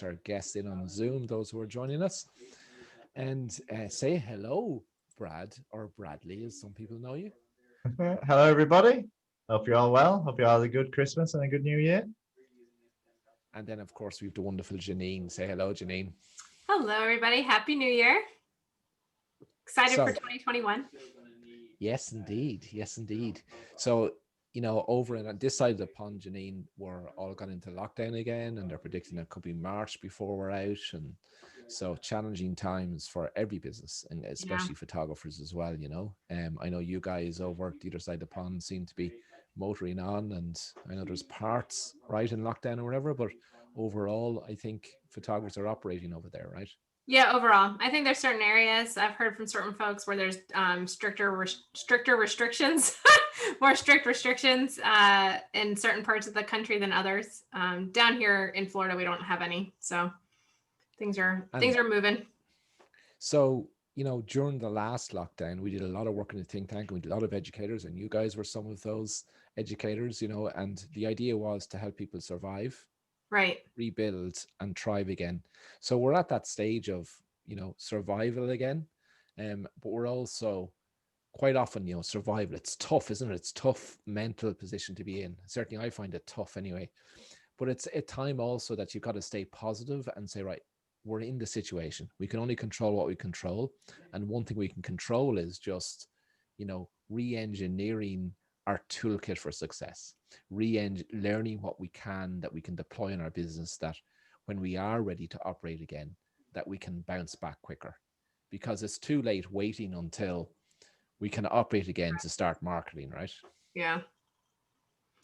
our guests in on Zoom, those who are joining us, and say hello, Brad, or Bradley, as some people know you. Hello, everybody. Hope you're all well. Hope you all had a good Christmas and a good New Year. And then, of course, we have the wonderful Janine. Say hello, Janine. Hello, everybody. Happy New Year. Excited for So, 2021. yes, indeed. Yes, indeed. So, over on this side of the pond, Janine, we're all gone into lockdown again, and they're predicting it could be March before we're out. And so challenging times for every business, and Yeah. especially photographers as well, I know you guys over the other side of the pond seem to be motoring on, and I know there's parts right in lockdown or whatever, but overall, I think photographers are operating over there, right? Yeah, overall, I think there's certain areas I've heard from certain folks where there's stricter restrictions, more strict restrictions in certain parts of the country than others. Down here in Florida, we don't have any, so things are moving. So, during the last lockdown, we did a lot of work in the think tank, and we did a lot of educators, and you guys were some of those educators, and the idea was to help people survive, Right. rebuild, and thrive again. So we're at that stage of, survival again. But we're also quite often, survival, it's tough, isn't it? It's tough mental position to be in. Certainly I find it tough anyway. But it's a time also that you've got to stay positive and say, right, we're in the situation. We can only control what we control. And one thing we can control is just, re-engineering our toolkit for success, learning what we can that we can deploy in our business, that when we are ready to operate again, that we can bounce back quicker. Because it's too late waiting until we can operate again to start marketing, right? Yeah.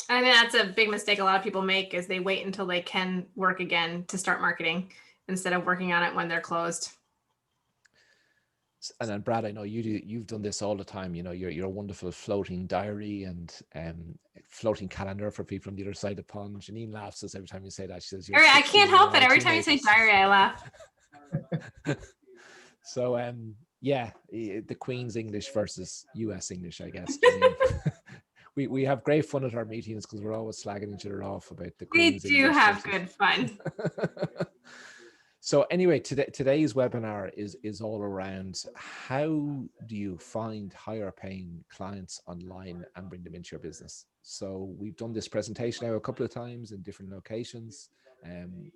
I mean, that's a big mistake a lot of people make, is they wait until they can work again to start marketing instead of working on it when they're closed. And then, Brad, I know you've done this all the time. You're a wonderful floating diary and floating calendar for people on the other side of the pond. Janine laughs us every time you say that. She says, I can't help it. Every time you say diary, I laugh. So, the Queen's English versus US English, I guess. We have great fun at our meetings because we're always slagging each other off about the Queen's English. We do have good fun. So anyway, today's webinar is all around how do you find higher paying clients online and bring them into your business. So we've done this presentation now a couple of times in different locations.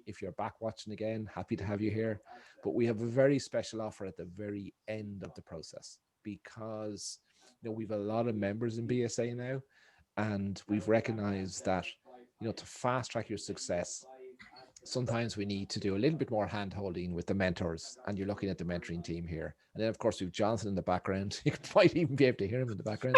If you're back watching again, happy to have you here. But we have a very special offer at the very end of the process, because we've a lot of members in BSA now, and we've recognized that to fast track your success, sometimes we need to do a little bit more hand holding with the mentors, and you're looking at the mentoring team here. And then of course we've Jonathan in the background. You might even be able to hear him in the background.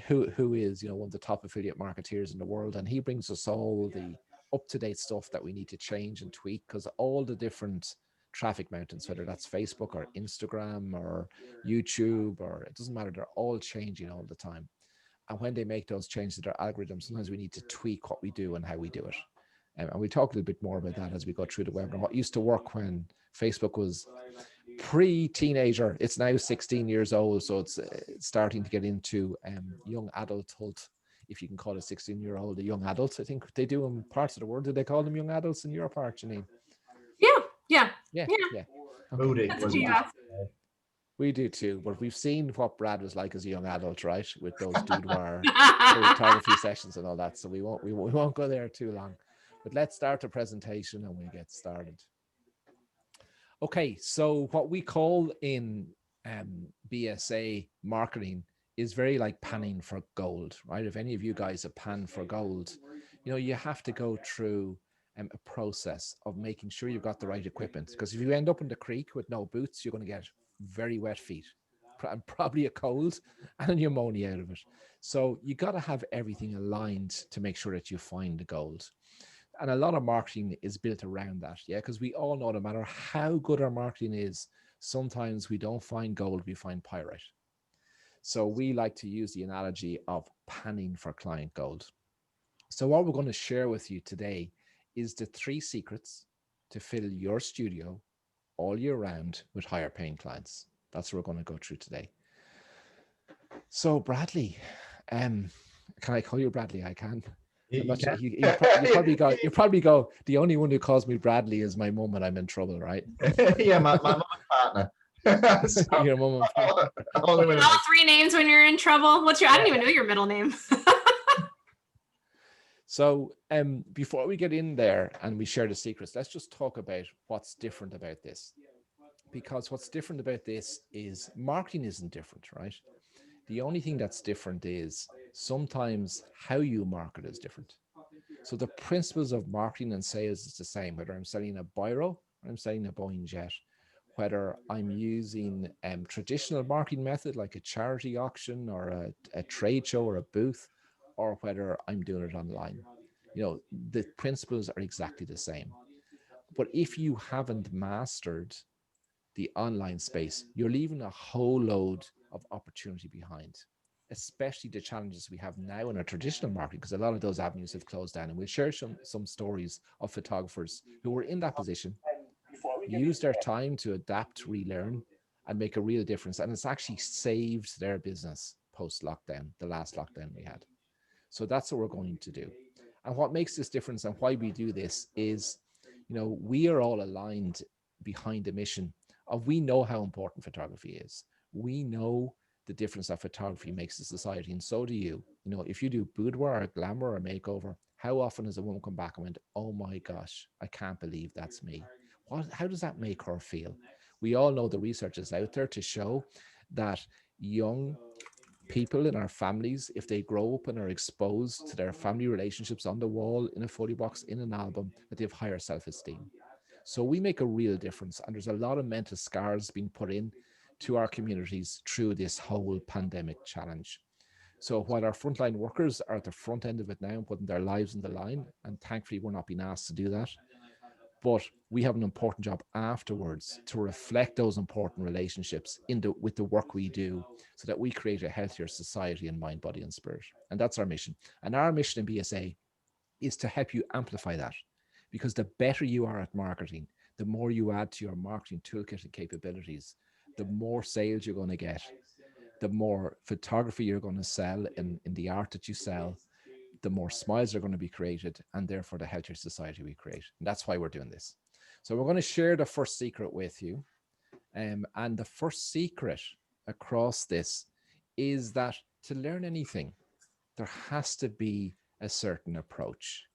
Who is, one of the top affiliate marketeers in the world. And he brings us all the up-to-date stuff that we need to change and tweak, because all the different traffic mountains, whether that's Facebook or Instagram or YouTube, or it doesn't matter, they're all changing all the time. And when they make those changes to their algorithms, sometimes we need to tweak what we do and how we do it. And we'll talk a little bit more about that as we go through the webinar. What used to work when Facebook was pre-teenager, it's now 16 years old. So it's starting to get into young adulthood, if you can call a 16-year-old a young adult. I think they do in parts of the world. Do they call them young adults in your part, Janine? Yeah. Okay. We do too, but we've seen what Brad was like as a young adult, right? With those boudoir photography sessions and all that. So we won't go there too long. But let's start the presentation and we'll get started. Okay, so what we call in BSA marketing is very like panning for gold, right? If any of you guys have panned for gold, you have to go through a process of making sure you've got the right equipment. Because if you end up in the creek with no boots, you're going to get very wet feet and probably a cold and a pneumonia out of it. So you got to have everything aligned to make sure that you find the gold. And a lot of marketing is built around that, because we all know no matter how good our marketing is, sometimes we don't find gold, we find pyrite. So we like to use the analogy of panning for client gold. So what we're going to share with you today is the 3 secrets to fill your studio all year round with higher paying clients. That's what we're going to go through today. So Bradley, can I call you Bradley? I can. I'm You not sure. can. You probably go. The only one who calls me Bradley is my mum, and I'm in trouble, right? Yeah, my mum's partner. So, Your mum and partner. only when All three names when you're in trouble. What's your? I don't even know your middle name. So, before we get in there and we share the secrets, let's just talk about what's different about this. Because what's different about this is marketing isn't different, right? The only thing that's different is sometimes how you market is different. So the principles of marketing and sales is the same, whether I'm selling a biro or I'm selling a Boeing jet, whether I'm using traditional marketing method like a charity auction or a trade show or a booth, or whether I'm doing it online. You know, the principles are exactly the same. But if you haven't mastered the online space, you're leaving a whole load of opportunity behind, especially the challenges we have now in our traditional marketing, because a lot of those avenues have closed down. And we'll share some stories of photographers who were in that position, use their time to adapt, relearn, and make a real difference. And it's actually saved their business post-lockdown, the last lockdown we had. So that's what we're going to do. And what makes this difference and why we do this is, you know, we are all aligned behind the mission of we know how important photography is. We know the difference that photography makes to society, and so do you. You know, if you do boudoir or glamour or makeover, how often has a woman come back and went, "Oh my gosh, I can't believe that's me." How does that make her feel? We all know the research is out there to show that young people in our families, if they grow up and are exposed to their family relationships on the wall, in a photo box, in an album, that they have higher self-esteem. So we make a real difference. And there's a lot of mental scars being put in to our communities through this whole pandemic challenge. So while our frontline workers are at the front end of it now and putting their lives on the line, and thankfully we're not being asked to do that, but we have an important job afterwards to reflect those important relationships with the work we do so that we create a healthier society in mind, body, and spirit. And that's our mission. And our mission in BSA is to help you amplify that, because the better you are at marketing, the more you add to your marketing toolkit and capabilities, the more sales you're going to get, the more photography you're going to sell in the art that you sell, the more smiles are going to be created, and therefore the healthier society we create. And that's why we're doing this. So we're going to share the first secret with you. And the first secret across this is that to learn anything, there has to be a certain approach.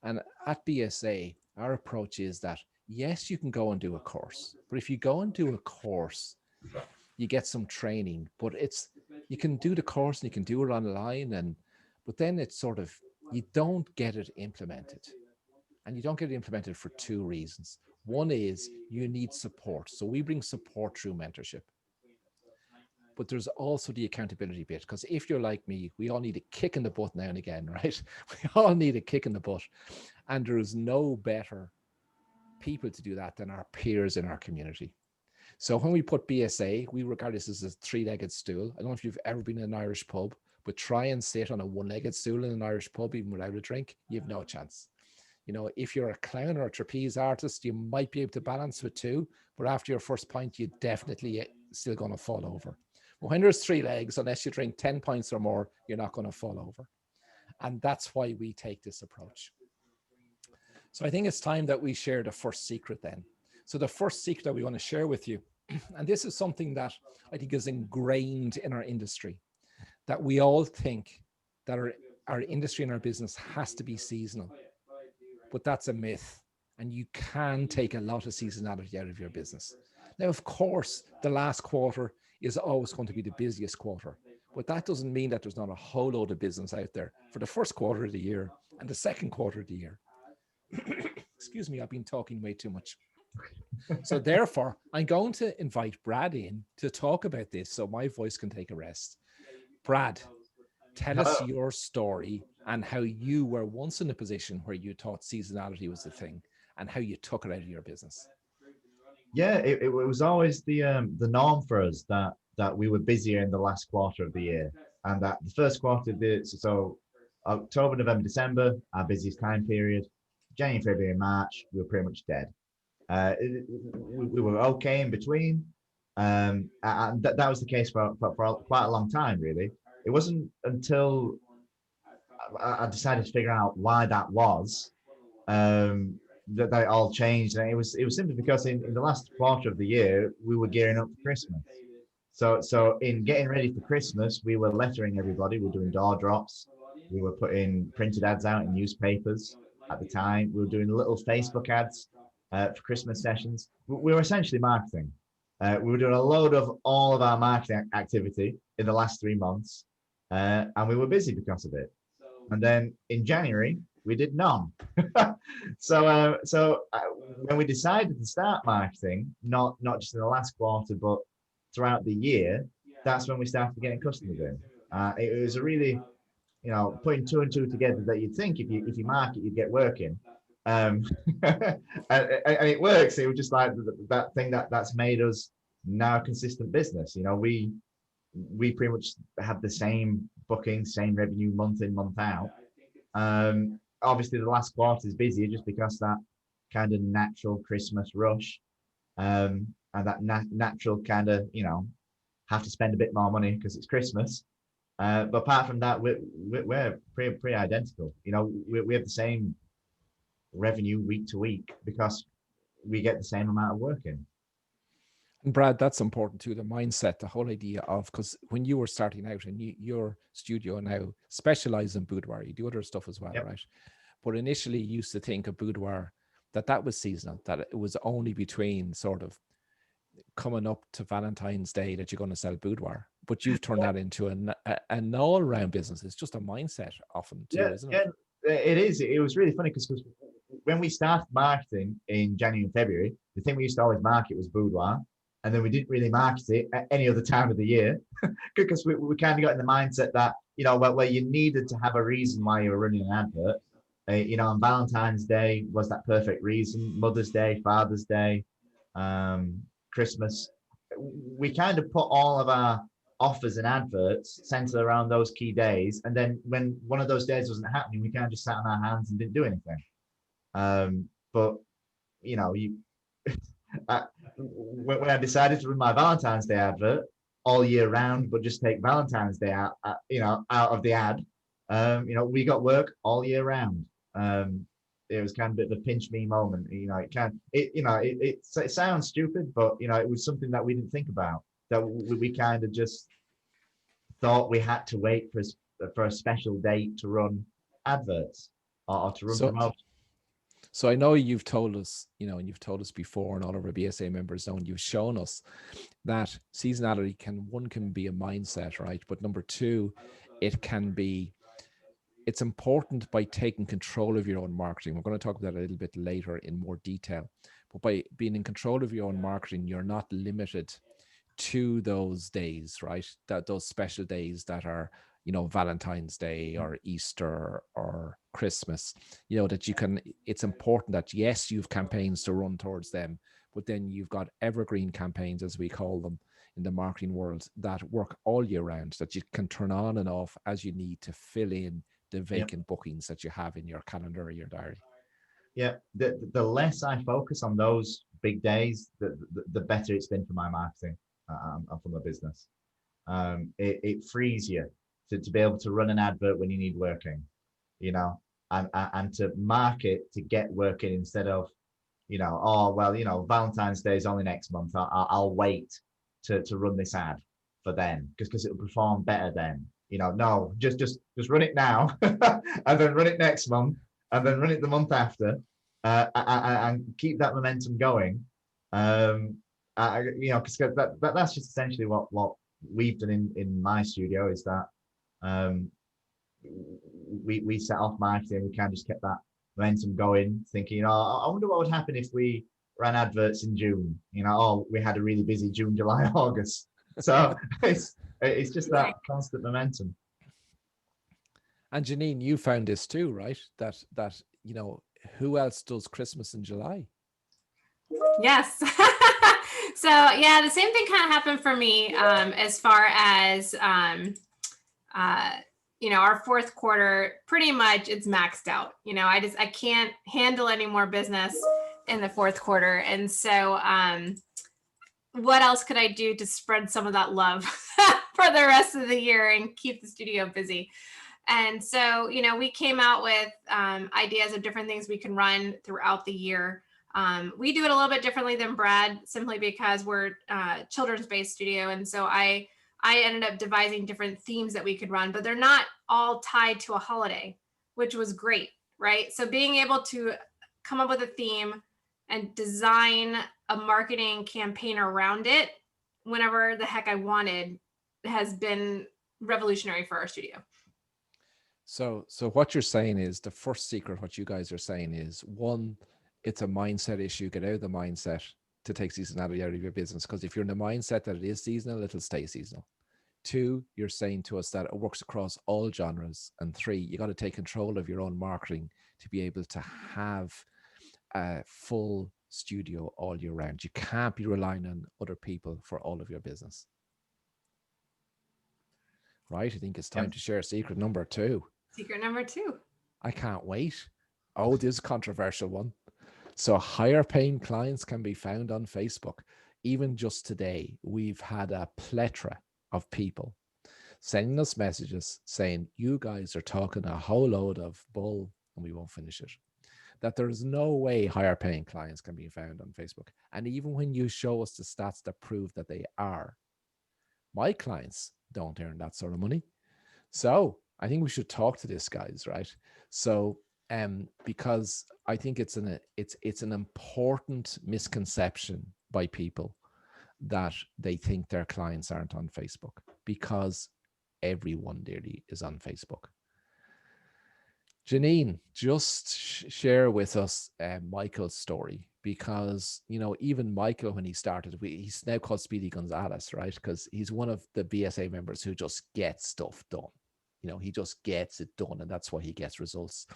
And at BSA, our approach is that, yes, you can go and do a course, but if you go and do a course, you get some training, but you can do the course and you can do it online, but then it's sort of, you don't get it implemented. And you don't get it implemented for two reasons. One is you need support. So we bring support through mentorship. But there's also the accountability bit, because if you're like me, we all need a kick in the butt now and again, right? We all need a kick in the butt. And there is no better people to do that than our peers in our community. So when we put BSA, we regard this as a three-legged stool. I don't know if you've ever been in an Irish pub, but try and sit on a one-legged stool in an Irish pub, even without a drink, you have no chance. You know, if you're a clown or a trapeze artist, you might be able to balance with two, but after your first pint, you're definitely still going to fall over. But when there's three legs, unless you drink 10 pints or more, you're not going to fall over. And that's why we take this approach. So I think it's time that we share the first secret then. So the first secret that we want to share with you, and this is something that I think is ingrained in our industry, that we all think that our industry and our business has to be seasonal. But that's a myth. And you can take a lot of seasonality out of your business. Now, of course, the last quarter is always going to be the busiest quarter. But that doesn't mean that there's not a whole load of business out there for the first quarter of the year and the second quarter of the year. Excuse me, I've been talking way too much. So therefore, I'm going to invite Brad in to talk about this so my voice can take a rest. Brad, tell us your story and how you were once in a position where you thought seasonality was the thing and how you took it out of your business. Yeah, it was always the norm for us that we were busier in the last quarter of the year, and that the first quarter of the so October, November, December, our busiest time period. January, February, March, we were pretty much dead. We were okay in between, and that was the case for quite a long time, really. It wasn't until I decided to figure out why that was. That it all changed, and it was simply because in the last quarter of the year we were gearing up for Christmas. So in getting ready for Christmas, we were lettering everybody. We were doing door drops. We were putting printed ads out in newspapers at the time. We were doing little Facebook ads for Christmas sessions. We were essentially marketing. We were doing a load of all of our marketing activity in the last 3 months, and we were busy because of it. And then in January, we did none. So when we decided to start marketing, not just in the last quarter, but throughout the year, that's when we started getting customers in. It was a really, putting 2 and 2 together that you'd think if you market, you'd get working. And it works. It was just like that thing that's made us now a consistent business. We pretty much have the same bookings, same revenue month in, month out. Obviously, the last quarter is busier just because that kind of natural Christmas rush, and that natural kind of have to spend a bit more money because it's Christmas. But apart from that, we're pretty identical. We have the same revenue week to week because we get the same amount of work in. And Brad, that's important too, the mindset, the whole idea of, because when you were starting out and your studio now specializes in boudoir, you do other stuff as well, Yep. right? But initially you used to think of boudoir, that was seasonal, that it was only between sort of coming up to Valentine's Day that you're going to sell boudoir. But you've turned that into an all-round business. It's just a mindset often too, isn't it? Yeah, it is. It was really funny because when we started marketing in January and February, the thing we used to always market was boudoir. And then we didn't really market it at any other time of the year because we kind of got in the mindset that, where you needed to have a reason why you were running an advert. On Valentine's Day was that perfect reason, Mother's Day, Father's Day, Christmas. We kind of put all of our offers and adverts centered around those key days. And then when one of those days wasn't happening, we kind of just sat on our hands and didn't do anything. When I decided to run my Valentine's Day advert all year round, but just take Valentine's Day out of the ad, we got work all year round. It was kind of a bit of a pinch me moment. It sounds stupid, but it was something that we didn't think about. That we kind of just thought we had to wait for a special date to run adverts or to run promotions. So I know you've told us, and you've told us before, and all of our BSA members know, and you've shown us that seasonality can be a mindset, right? But number 2, it's important by taking control of your own marketing. We're going to talk about that a little bit later in more detail. But by being in control of your own marketing, you're not limited to those days, right? Those special days that are, Valentine's Day or Easter or Christmas, that you can, it's important that, yes, you've campaigns to run towards them, but then you've got evergreen campaigns, as we call them in the marketing world, that work all year round, that you can turn on and off as you need to fill in the vacant bookings that you have in your calendar or your diary. Yeah, the less I focus on those big days, the better it's been for my marketing and for my business. It frees you to be able to run an advert when you need working, and to market to get working instead of, Valentine's Day is only next month. I'll wait to run this ad for then because it will perform better then. No, just run it now and then run it next month and then run it the month after, and keep that momentum going. Because that's just essentially what we've done in my studio is that we set off marketing. We kind of just kept that momentum going, thinking, I wonder what would happen if we ran adverts in June. We had a really busy June, July, August. So it's just that constant momentum. And Janine, you found this too, right? That who else does Christmas in July? Yes. So yeah, the same thing kind of happened for me as far as our fourth quarter, pretty much it's maxed out. I can't handle any more business in the fourth quarter. And so what else could I do to spread some of that love for the rest of the year and keep the studio busy? And so, we came out with ideas of different things we can run throughout the year. We do it a little bit differently than Brad, simply because we're children's based studio. And so I ended up devising different themes that we could run, but they're not all tied to a holiday, which was great, right? So being able to come up with a theme and design a marketing campaign around it whenever the heck I wanted has been revolutionary for our studio. So what you're saying is, the first secret, what you guys are saying is, one, it's a mindset issue. Get out of the mindset to take seasonality out of your business, because if you're in the mindset that it is seasonal, it'll stay seasonal. Two, you're saying to us that it works across all genres. And three, you got to take control of your own marketing to be able to have a full studio all year round. You can't be relying on other people for all of your business. Right? I think it's time to share secret number 2. Secret number 2. I can't wait. Oh, this is a controversial one. So higher paying clients can be found on Facebook. Even just today, we've had a plethora of people sending us messages saying, you guys are talking a whole load of bull and we won't finish it. That there's no way higher paying clients can be found on Facebook. And even when you show us the stats that prove that they are, my clients don't earn that sort of money. So I think we should talk to this, guys, right? So because I think it's an important misconception by people that they think their clients aren't on Facebook, because everyone nearly is on Facebook. Janine, just share with us Michael's story, because, even Michael, when he started, he's now called Speedy Gonzalez, right? Because he's one of the BSA members who just gets stuff done. He just gets it done, and that's why he gets results.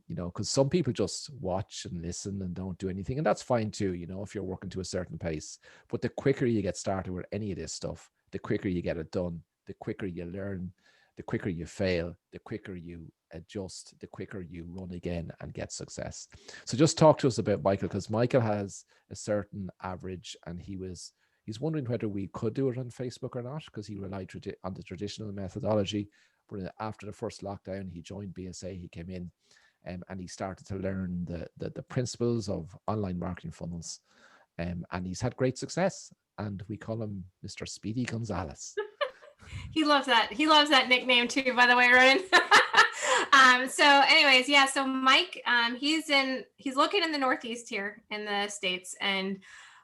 Because some people just watch and listen and don't do anything, and that's fine too, if you're working to a certain pace. But the quicker you get started with any of this stuff, the quicker you get it done, the quicker you learn, the quicker you fail, the quicker you adjust, the quicker you run again and get success. So just talk to us about Michael, because Michael has a certain average, and he's wondering whether we could do it on Facebook or not, because he relied on the traditional methodology. But after the first lockdown, he joined BSA, he came in and he started to learn the principles of online marketing funnels. And he's had great success. And we call him Mr. Speedy Gonzalez. He loves that. He loves that nickname too, by the way, Ronan. So anyways, yeah, so Mike, he's located in the Northeast here in the States. And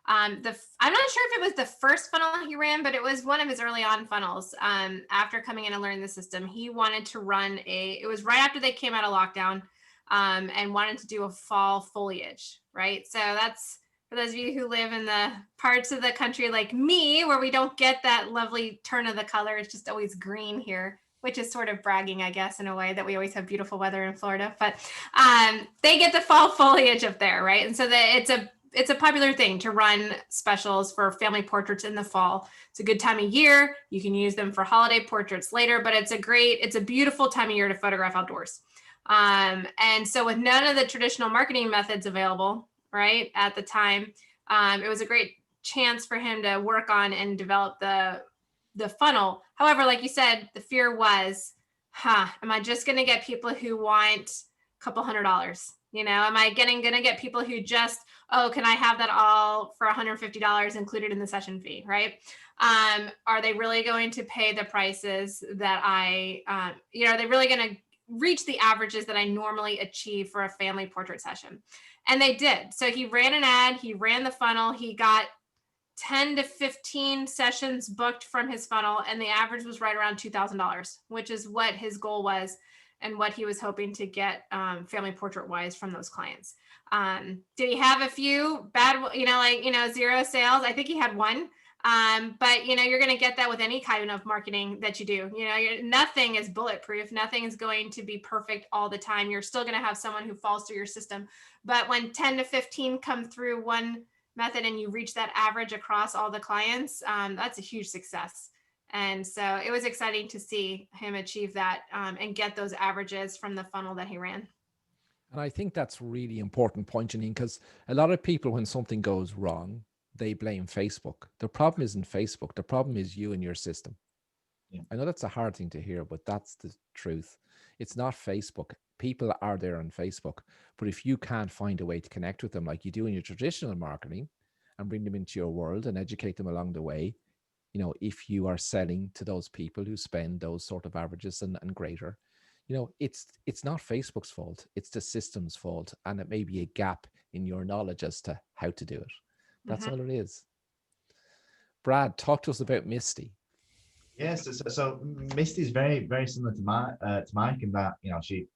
I'm not sure if it was the first funnel he ran, but it was one of his early on funnels. After coming in and learning the system, he wanted to run it was right after they came out of lockdown, and wanted to do a fall foliage, right? So that's for those of you who live in the parts of the country like me, where we don't get that lovely turn of the color. It's just always green here, which is sort of bragging, I guess, in a way, that we always have beautiful weather in Florida. But they get the fall foliage up there, right? And so it's a popular thing to run specials for family portraits in the fall. It's a good time of year. You can use them for holiday portraits later, but it's a beautiful time of year to photograph outdoors. And so with none of the traditional marketing methods available, right, at the time, it was a great chance for him to work on and develop the funnel. However, like you said, the fear was, am I just going to get people who want a couple $100? Am I going to get people who just, can I have that all for $150 included in the session fee, right? Are they really going to pay the prices that are they really going to reach the averages that I normally achieve for a family portrait session? And they did. So he ran an ad, he ran the funnel, he got 10 to 15 sessions booked from his funnel, and the average was right around $2,000, which is what his goal was and what he was hoping to get family portrait wise from those clients. Did he have a few bad, zero sales? I think he had one. But you're going to get that with any kind of marketing that you do. Nothing is bulletproof. Nothing is going to be perfect all the time. You're still going to have someone who falls through your system. But when 10 to 15 come through one method and you reach that average across all the clients, that's a huge success. And so it was exciting to see him achieve that and get those averages from the funnel that he ran. And I think that's really important point, Janine, because a lot of people, when something goes wrong, they blame Facebook. The problem isn't Facebook. The problem is you and your system. I know that's a hard thing to hear, but that's the truth. It's not Facebook. People are there on Facebook, but if you can't find a way to connect with them like you do in your traditional marketing and bring them into your world and educate them along the way, if you are selling to those people who spend those sort of averages and greater, it's not Facebook's fault. It's the system's fault. And it may be a gap in your knowledge as to how to do it. That's all it is. Brad, talk to us about Misty. Yes, so Misty is very, very similar to Mike in that she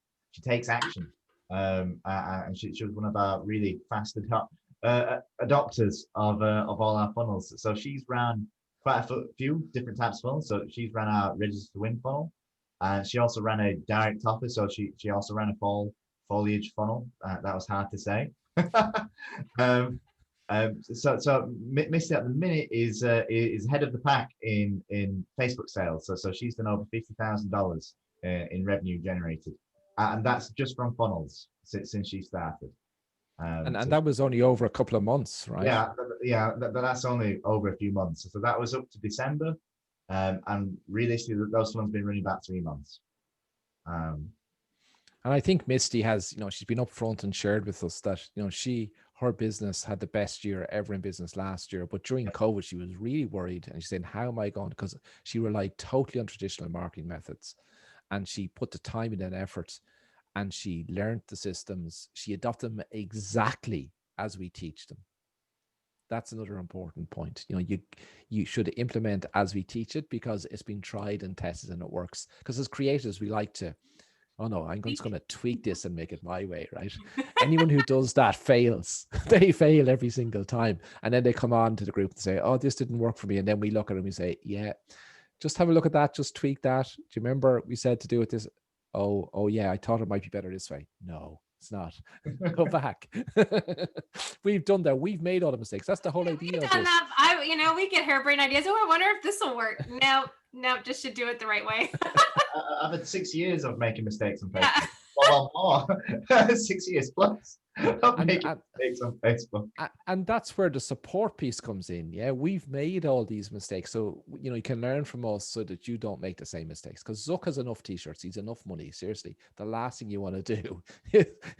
takes action, and she was one of our really fast adopters of all our funnels. So she's ran quite a few different types of funnels. So she's ran our register to win funnel, and she also ran a direct offer. So she also ran a foliage funnel. That was hard to say. So Misty at the minute is head of the pack in Facebook sales. So she's done over $50,000 in revenue generated, and that's just from funnels since she started. And that was only over a couple of months, right? Yeah. That's only over a few months. So that was up to December, and realistically, those funnels been running about 3 months. And I think Misty has, she's been upfront and shared with us that, her business had the best year ever in business last year. But during COVID, she was really worried. And she said, how am I going? Because she relied totally on traditional marketing methods. And she put the time in and effort, and she learned the systems. She adopted them exactly as we teach them. That's another important point. You should implement as we teach it, because it's been tried and tested and it works. Because as creators, we like to, oh no, I'm just going to tweak this and make it my way, right? Anyone who does that fails. They fail every single time. And then they come on to the group and say, oh, this didn't work for me. And then we look at it and we say, yeah, just have a look at that. Just tweak that. Do you remember we said to do it this? Oh yeah, I thought it might be better this way. No, it's not. Go back. We've done that. We've made all the mistakes. That's the whole idea. We've done that. We get harebrained ideas. Oh, I wonder if this will work. No, just should do it the right way. I've had 6 years of making mistakes on Facebook. Well, more. 6 years plus of making mistakes on Facebook. And that's where the support piece comes in. Yeah, we've made all these mistakes. So, you can learn from us so that you don't make the same mistakes. Because Zuck has enough t-shirts. He's enough money. Seriously, the last thing you want to do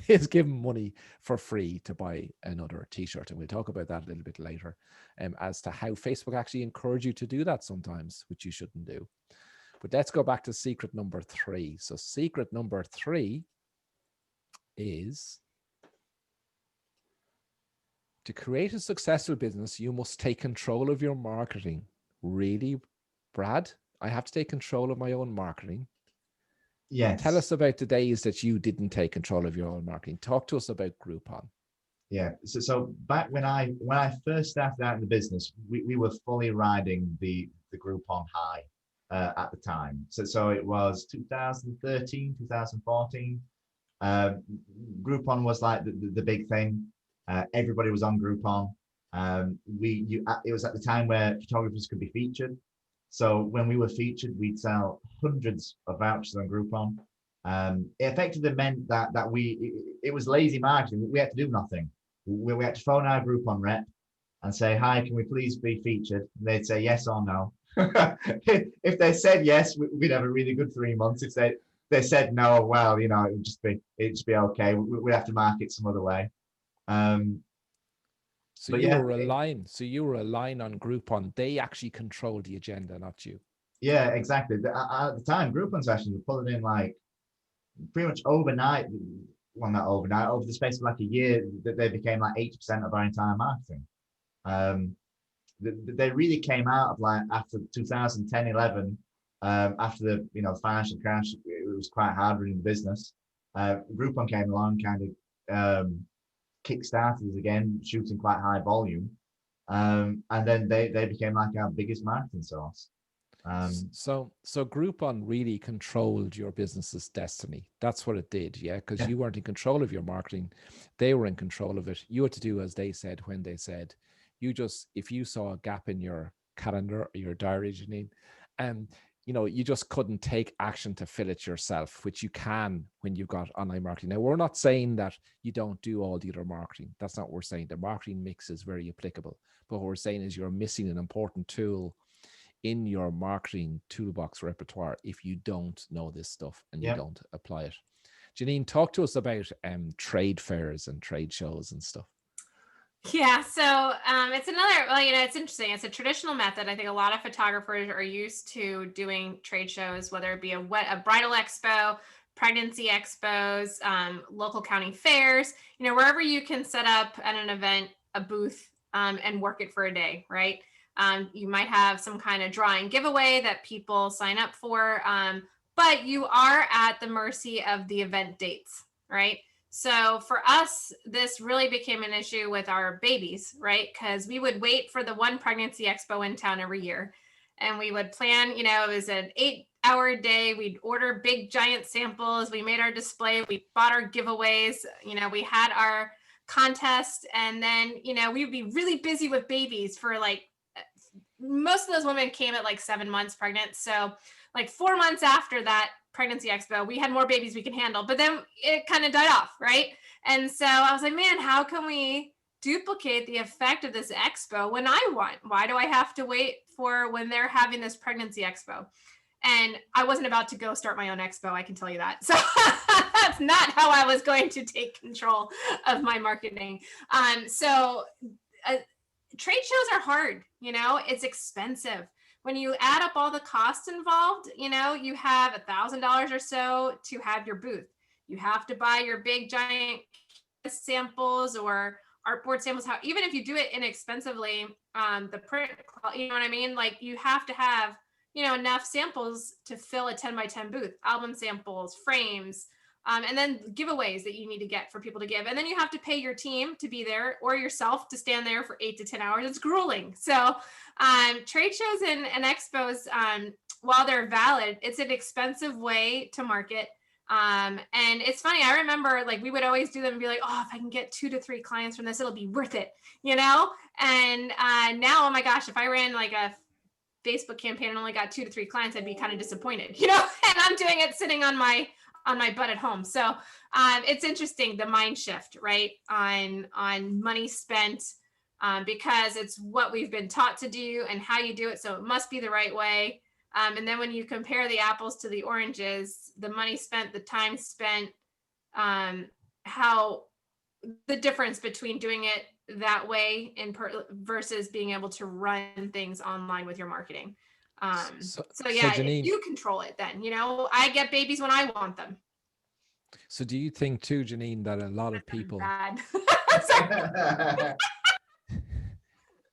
is give him money for free to buy another t-shirt. And we'll talk about that a little bit later, as to how Facebook actually encourage you to do that sometimes, which you shouldn't do. But let's go back to secret number 3. So secret number 3 is to create a successful business, you must take control of your marketing. Really, Brad? I have to take control of my own marketing. Yes. Tell us about the days that you didn't take control of your own marketing. Talk to us about Groupon. Yeah. So back when I first started out in the business, we were fully riding the Groupon high. At the time. So it was 2013, 2014. Groupon was like the big thing. Everybody was on Groupon. It was at the time where photographers could be featured. So when we were featured, we'd sell hundreds of vouchers on Groupon. It effectively meant that it was lazy marketing. We had to do nothing. We had to phone our Groupon rep and say, hi, can we please be featured? And they'd say yes or no. If they said yes, we'd have a really good 3 months. If they said no, well, it'd just be okay. We'd have to market some other way. So you were a line on Groupon. They actually controlled the agenda, not you. Yeah, exactly. At the time, Groupon sessions were pulling in like pretty much overnight. Well, not overnight. Over the space of like a year, that they became like 80% of our entire marketing. They really came out of like after 2010, 11, after the financial crash. It was quite hard running the business. Groupon came along, kind of kickstarted us again, shooting quite high volume, and then they became like our biggest marketing source. So Groupon really controlled your business's destiny. That's what it did, yeah, because you weren't in control of your marketing. They were in control of it. You had to do as they said when they said. If you saw a gap in your calendar or your diary, Janine, you just couldn't take action to fill it yourself, which you can when you've got online marketing. Now, we're not saying that you don't do all the other marketing. That's not what we're saying. The marketing mix is very applicable. But what we're saying is you're missing an important tool in your marketing toolbox repertoire if you don't know this stuff and you don't apply it. Janine, talk to us about trade fairs and trade shows and stuff. Yeah, so it's another, well, it's interesting. It's a traditional method. I think a lot of photographers are used to doing trade shows, whether it be a bridal expo, pregnancy expos, local county fairs, wherever you can set up at an event a booth and work it for a day, right? You might have some kind of drawing giveaway that people sign up for, but you are at the mercy of the event dates, right? So for us, this really became an issue with our babies, right? Because we would wait for the one pregnancy expo in town every year. And we would plan, it was an 8-hour day. We'd order big giant samples. We made our display. We bought our giveaways. We had our contest. And then, we'd be really busy with babies for most of those women came at 7 months pregnant. So 4 months after that pregnancy expo, we had more babies we could handle, but then it kind of died off, right? And so I was like, man, how can we duplicate the effect of this expo when I want? Why do I have to wait for when they're having this pregnancy expo? And I wasn't about to go start my own expo, I can tell you that. So that's not how I was going to take control of my marketing. Trade shows are hard, it's expensive. When you add up all the costs involved, you have $1,000 or so to have your booth. You have to buy your big giant samples or artboard samples. Even if you do it inexpensively, the print, you know what I mean? You have to have, enough samples to fill a 10 by 10 booth, album samples, frames, and then giveaways that you need to get for people to give. And then you have to pay your team to be there or yourself to stand there for 8 to 10 hours. It's grueling. So trade shows and expos, while they're valid, it's an expensive way to market. And it's funny, I remember we would always do them and be like, oh, if I can get 2 to 3 clients from this, it'll be worth it, And now, oh my gosh, if I ran a Facebook campaign and only got 2 to 3 clients, I'd be kind of disappointed, and I'm doing it sitting on my butt at home. So it's interesting, the mind shift, right? On money spent, because it's what we've been taught to do and how you do it. So it must be the right way. And then when you compare the apples to the oranges, the money spent, the time spent, how the difference between doing it that way versus being able to run things online with your marketing. So Janine, you control it then, I get babies when I want them. So do you think too, Janine, that a lot of people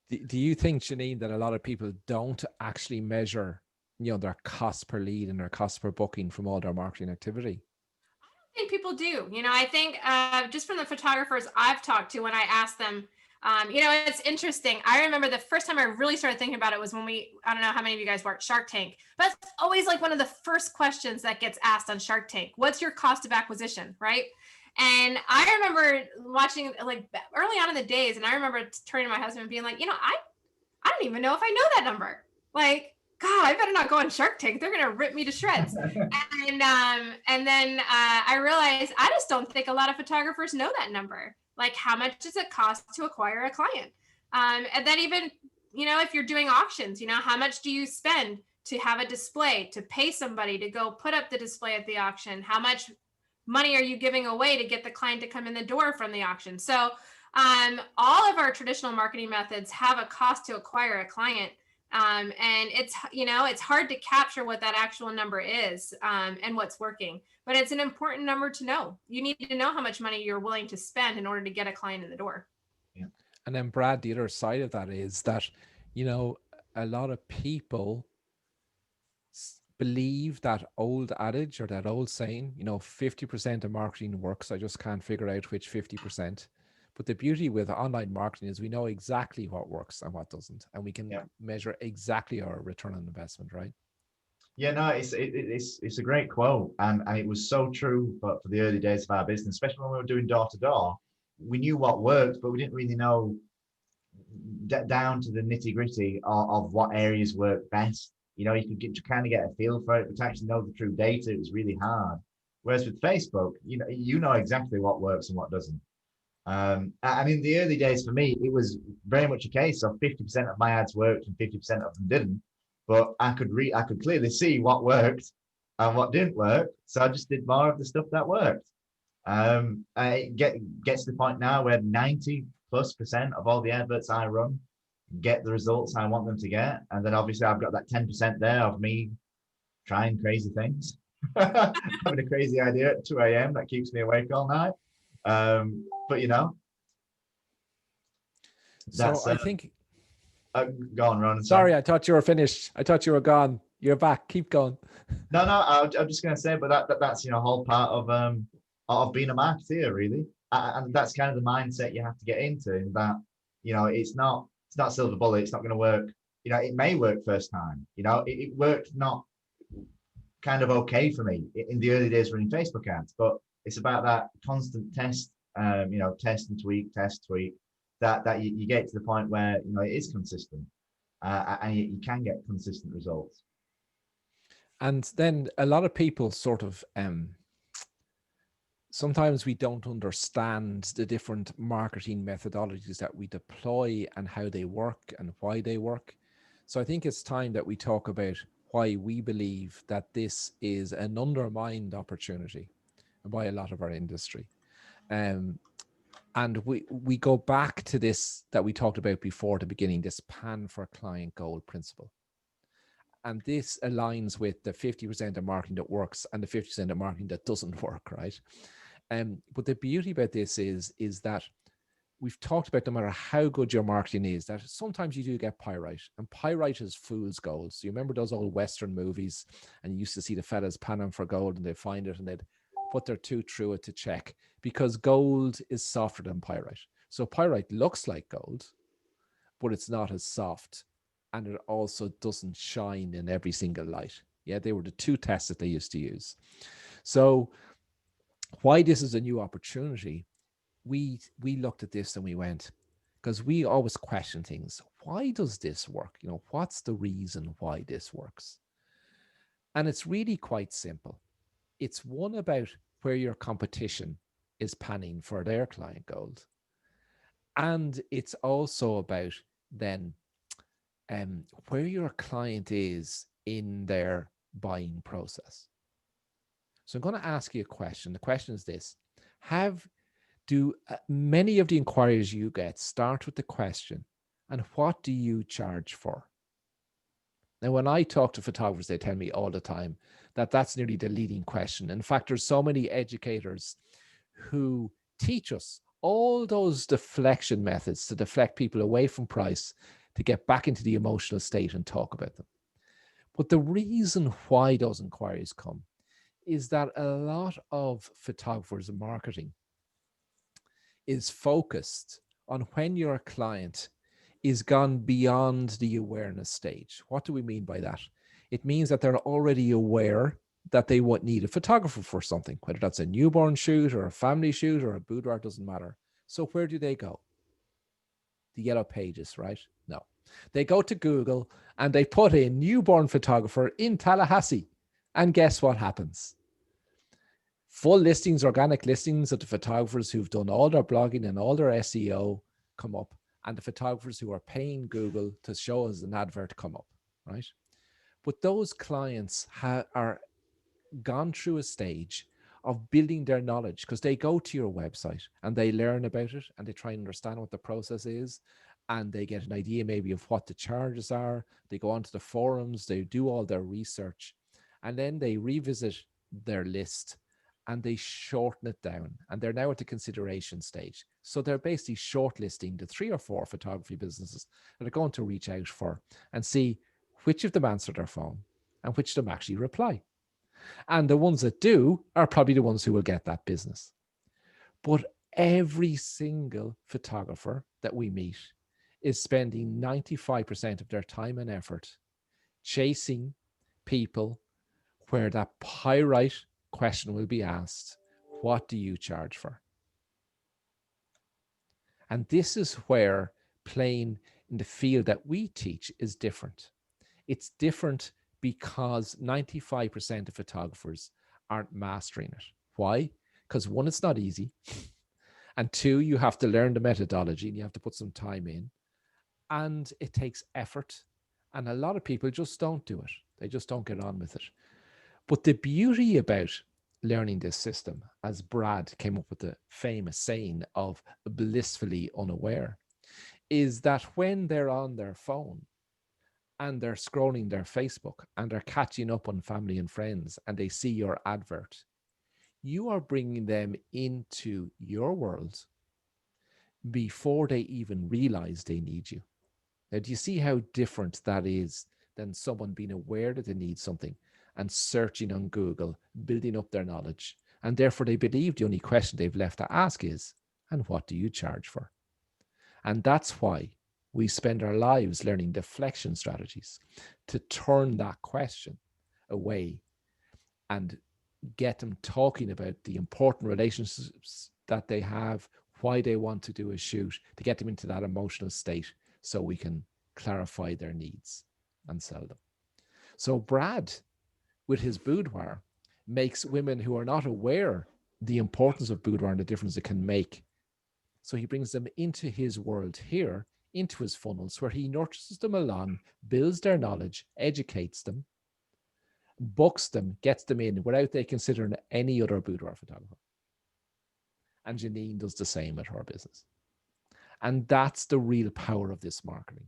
do you think, Janine, that a lot of people don't actually measure, their cost per lead and their cost per booking from all their marketing activity? I think people do. I think just from the photographers I've talked to, when I ask them, it's interesting. I remember the first time I really started thinking about it was when I don't know how many of you guys watched Shark Tank, but it's always one of the first questions that gets asked on Shark Tank. What's your cost of acquisition, right? And I remember watching early on in the days, and I remember turning to my husband and being like, I don't even know if I know that number. God, I better not go on Shark Tank. They're going to rip me to shreds. And then I realized I just don't think a lot of photographers know that number. How much does it cost to acquire a client? And then even, if you're doing auctions, how much do you spend to have a display, to pay somebody to go put up the display at the auction? How much money are you giving away to get the client to come in the door from the auction? So all of our traditional marketing methods have a cost to acquire a client. And it's hard to capture what that actual number is and what's working, but it's an important number to know. You need to know how much money you're willing to spend in order to get a client in the door. Yeah. And then Brad, the other side of that is that, a lot of people believe that old adage or that old saying, 50% of marketing works. I just can't figure out which 50%. But the beauty with online marketing is we know exactly what works and what doesn't, and we can measure exactly our return on investment, right? Yeah, no, it's a great quote, and it was so true for the early days of our business, especially when we were doing door to door. We knew what worked, but we didn't really know down to the nitty gritty of what areas work best. You could kind of get a feel for it, but to actually know the true data, it was really hard. Whereas with Facebook, you know exactly what works and what doesn't. And in the early days for me, it was very much a case of 50% of my ads worked and 50% of them didn't. but I could clearly see what worked and what didn't work. So I just did more of the stuff that worked. It gets to the point now where 90+% of all the adverts I run get the results I want them to get. And then obviously I've got that 10% there of me trying crazy things, having a crazy idea at 2 a.m. that keeps me awake all night. But that's So I think, go on, Ron. sorry, I thought you were finished. I thought you were gone. You're back. Keep going. No, I'm just going to say, but that's a whole part of being a marketeer, really, and that's kind of the mindset you have to get into. That it's not silver bullet. It's not going to work. It may work first time. It worked not kind of okay for me in the early days running Facebook ads, but it's about that constant test. Test and tweak, test tweak. That you get to the point where it is consistent, and you can get consistent results. And then a lot of people sort of, sometimes we don't understand the different marketing methodologies that we deploy and how they work and why they work. So I think it's time that we talk about why we believe that this is an undermined opportunity by a lot of our industry. And we go back to this that we talked about before at the beginning, this pan for client goal principle. And this aligns with the 50% of marketing that works and the 50% of marketing that doesn't work, right? But the beauty about this is that we've talked about, no matter how good your marketing is, that sometimes you do get pyrite, and pyrite is fool's gold. So you remember those old Western movies, and you used to see the fellas panning for gold, and they'd find it and they'd put their tooth through it to check, because gold is softer than pyrite. So pyrite looks like gold, but it's not as soft. And it also doesn't shine in every single light. Yeah, they were the two tests that they used to use. So why this is a new opportunity, we looked at this and we went, because we always question things. Why does this work? What's the reason why this works? And it's really quite simple. It's one about where your competition is panning for their client gold. And it's also about then where your client is in their buying process. So I'm going to ask you a question. The question is this: do many of the inquiries you get start with the question, and what do you charge for? Now, when I talk to photographers, they tell me all the time that that's nearly the leading question. In fact, there's so many educators who teach us all those deflection methods to deflect people away from price, to get back into the emotional state and talk about them. But the reason why those inquiries come is that a lot of photographers' marketing is focused on when your client is gone beyond the awareness stage. What do we mean by that? It means that they're already aware that they would need a photographer for something, whether that's a newborn shoot or a family shoot or a boudoir, doesn't matter. So where do they go? The yellow pages, right? No. They go to Google and they put in newborn photographer in Tallahassee. And guess what happens? Full listings, organic listings of the photographers who've done all their blogging and all their SEO come up, and the photographers who are paying Google to show us an advert come up, right? But those clients are gone through a stage of building their knowledge, because they go to your website and they learn about it and they try and understand what the process is, and they get an idea maybe of what the charges are. They go onto the forums, they do all their research, and then they revisit their list and they shorten it down, and they're now at the consideration stage. So they're basically shortlisting the 3 or 4 photography businesses that are going to reach out for and see which of them answer their phone and which of them actually reply. And the ones that do are probably the ones who will get that business. But every single photographer that we meet is spending 95% of their time and effort chasing people where that pyrite question will be asked: what do you charge for? And this is where playing in the field that we teach is different. It's different because 95% of photographers aren't mastering it. Why? Because 1, it's not easy. And 2, you have to learn the methodology and you have to put some time in. And it takes effort And a lot of people just don't do it. They just don't get on with it. But the beauty about learning this system, as Brad came up with the famous saying of blissfully unaware, is that when they're on their phone and they're scrolling their Facebook and they're catching up on family and friends and they see your advert, you are bringing them into your world before they even realize they need you. Now, do you see how different that is than someone being aware that they need something and searching on Google, building up their knowledge, and therefore they believe the only question they've left to ask is, and what do you charge for? And that's why we spend our lives learning deflection strategies to turn that question away and get them talking about the important relationships that they have, why they want to do a shoot, to get them into that emotional state so we can clarify their needs and sell them. So Brad, with his boudoir, makes women who are not aware the importance of boudoir and the difference it can make. So he brings them into his world here, into his funnels, where he nurtures them along, builds their knowledge, educates them, books them, gets them in without they considering any other boudoir photographer. And Janine does the same with her business. And that's the real power of this marketing.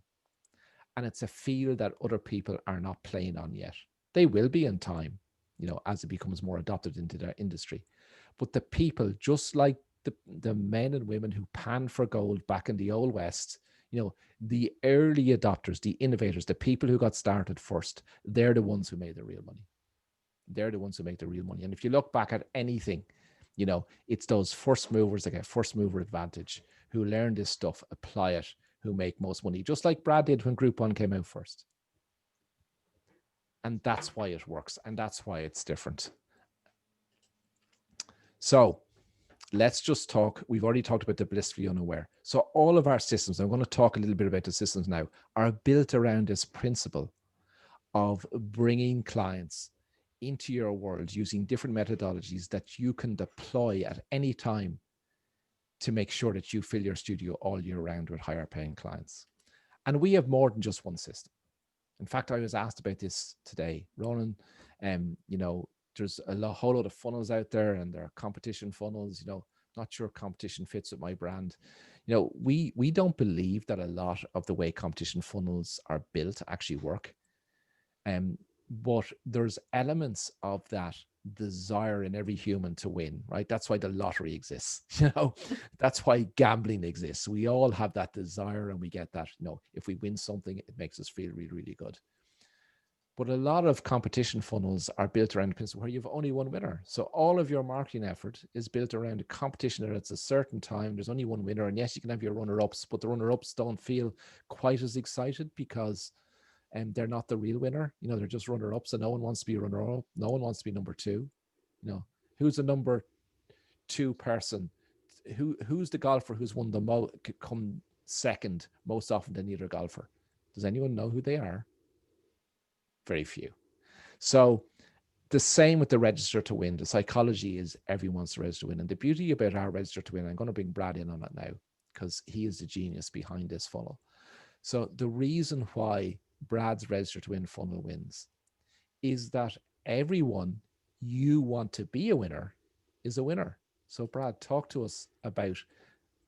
And it's a field that other people are not playing on yet. They will be in time, as it becomes more adopted into their industry. But the people, just like the men and women who panned for gold back in the old West, the early adopters, the innovators, the people who got started first, they're the ones who made the real money. They're the ones who make the real money. And if you look back at anything, it's those first movers that get first mover advantage, who learn this stuff, apply it, who make most money, just like Brad did when Groupon came out first. And that's why it works. And that's why it's different. So let's just talk. We've already talked about the blissfully unaware. So all of our systems, I'm going to talk a little bit about the systems now, are built around this principle of bringing clients into your world using different methodologies that you can deploy at any time to make sure that you fill your studio all year round with higher paying clients. And we have more than just one system. In fact, I was asked about this today, Ronan. There's whole lot of funnels out there, and there are competition funnels. Not sure competition fits with my brand. We don't believe that a lot of the way competition funnels are built actually work. But there's elements of that desire in every human to win, right? That's why the lottery exists. That's why gambling exists. We all have that desire, and we get that, if we win something, it makes us feel really, really good. But a lot of competition funnels are built around a principle where you've only one winner. So all of your marketing effort is built around a competition that it's a certain time. There's only one winner. And yes, you can have your runner-ups, but the runner-ups don't feel quite as excited because they're not the real winner. They're just runner-ups, and no one wants to be a runner-up. No one wants to be number two. Who's the number two person? Who's the golfer who's won the most, come second most often than either golfer? Does anyone know who they are? Very few. So the same with the register to win. The psychology is everyone wants to register to win. And the beauty about our register to win, I'm going to bring Brad in on it now because he is the genius behind this funnel. So the reason why Brad's register to win funnel wins is that everyone you want to be a winner is a winner. So Brad, talk to us about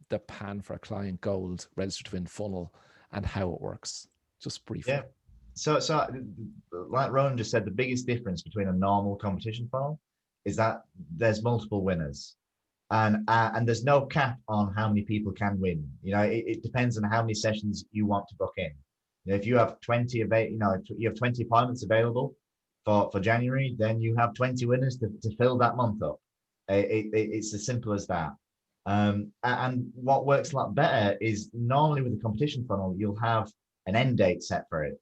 the Pan for Client Gold register to win funnel and how it works, just briefly. Yeah. So like Ronan just said, the biggest difference between a normal competition funnel is that there's multiple winners, and there's no cap on how many people can win. It depends on how many sessions you want to book in. If you have 20 you have 20 appointments available for January, then you have 20 winners to fill that month up. It's as simple as that. And what works a lot better is normally with a competition funnel, you'll have an end date set for it.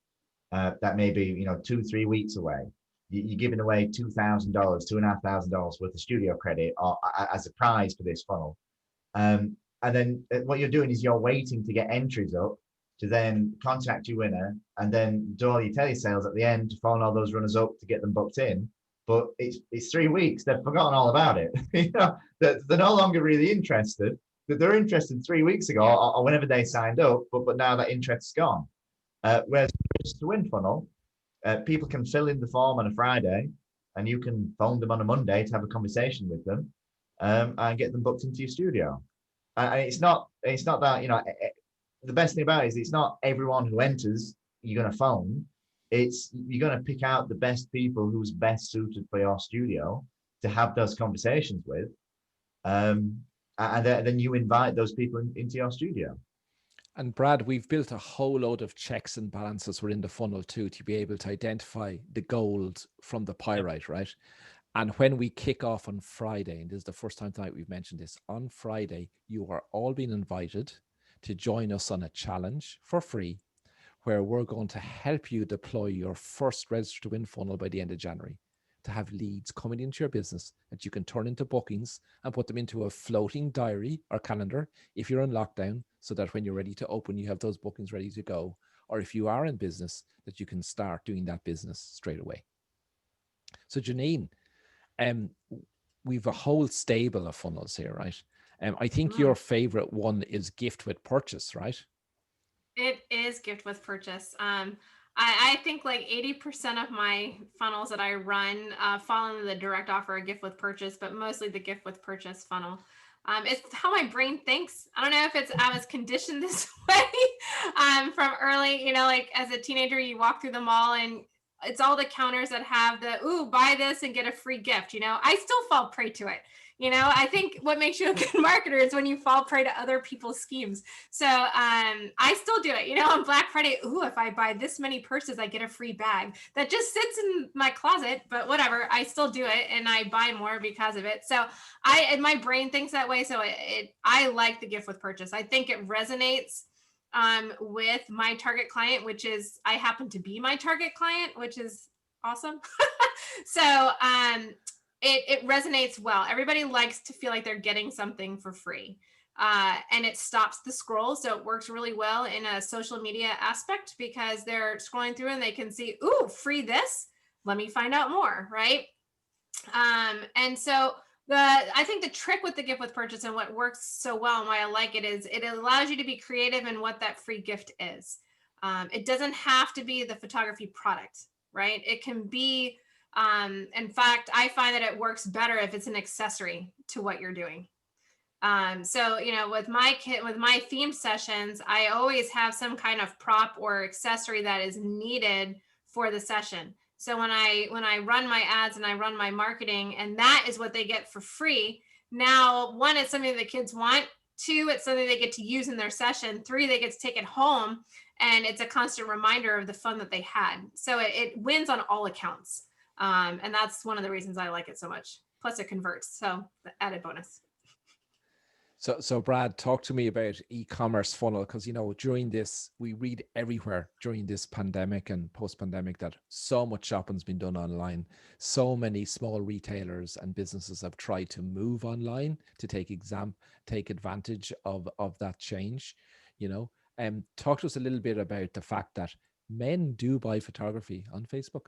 That may be 2-3 weeks away. You're giving away $2,000, $2,500 worth of studio credit or as a prize for this funnel. And then what you're doing is you're waiting to get entries up to then contact your winner and then do all your telesales at the end to phone all those runners up to get them booked in. But it's 3 weeks. They've forgotten all about it. They're no longer really interested. They're interested 3 weeks ago or whenever they signed up, but now that interest's gone. Whereas Register to Win funnel, people can fill in the form on a Friday, and you can phone them on a Monday to have a conversation with them, and get them booked into your studio. And it's not that, the best thing about it is it's not everyone who enters you're going to phone. It's you're going to pick out the best people who's best suited for your studio to have those conversations with, and then you invite those people into your studio. And Brad, we've built a whole load of checks and balances within the funnel too, to be able to identify the gold from the pyrite, right? And when we kick off on Friday, and this is the first time tonight we've mentioned this, on Friday, you are all being invited to join us on a challenge for free, where we're going to help you deploy your first Register to Win funnel by the end of January, to have leads coming into your business that you can turn into bookings and put them into a floating diary or calendar if you're in lockdown, so that when you're ready to open, you have those bookings ready to go. Or if you are in business, that you can start doing that business straight away. So Janine, we've a whole stable of funnels here, right? I think your favorite one is gift with purchase, right? It is gift with purchase. I think like 80% of my funnels that I run fall into the direct offer or gift with purchase, but mostly the gift with purchase funnel. It's how my brain thinks. I don't know if I was conditioned this way from early, like as a teenager, you walk through the mall and it's all the counters that have the, ooh, buy this and get a free gift. I still fall prey to it. I think what makes you a good marketer is when you fall prey to other people's schemes. So I still do it, on Black Friday. Ooh, if I buy this many purses, I get a free bag. That just sits in my closet, but whatever, I still do it and I buy more because of it. So my brain thinks that way. So I like the gift with purchase. I think it resonates with my target client, which is, I happen to be my target client, which is awesome. So it resonates well. Everybody likes to feel like they're getting something for free. And it stops the scroll. So it works really well in a social media aspect because they're scrolling through and they can see, ooh, free this. Let me find out more, right? And so I think the trick with the gift with purchase and what works so well and why I like it is it allows you to be creative in what that free gift is. It doesn't have to be the photography product, right? It can be, in fact, I find that it works better if it's an accessory to what you're doing. So, with my theme sessions, I always have some kind of prop or accessory that is needed for the session. So when I run my ads and I run my marketing, and that is what they get for free. Now, one, it's something the kids want. Two, it's something they get to use in their session. Three, they get to take it home, and it's a constant reminder of the fun that they had. So it wins on all accounts. And that's one of the reasons I like it so much. Plus it converts. So the added bonus. So Brad, talk to me about e-commerce funnel, because during this, we read everywhere during this pandemic and post-pandemic that so much shopping's been done online. So many small retailers and businesses have tried to move online to take advantage of that change. Talk to us a little bit about the fact that men do buy photography on Facebook.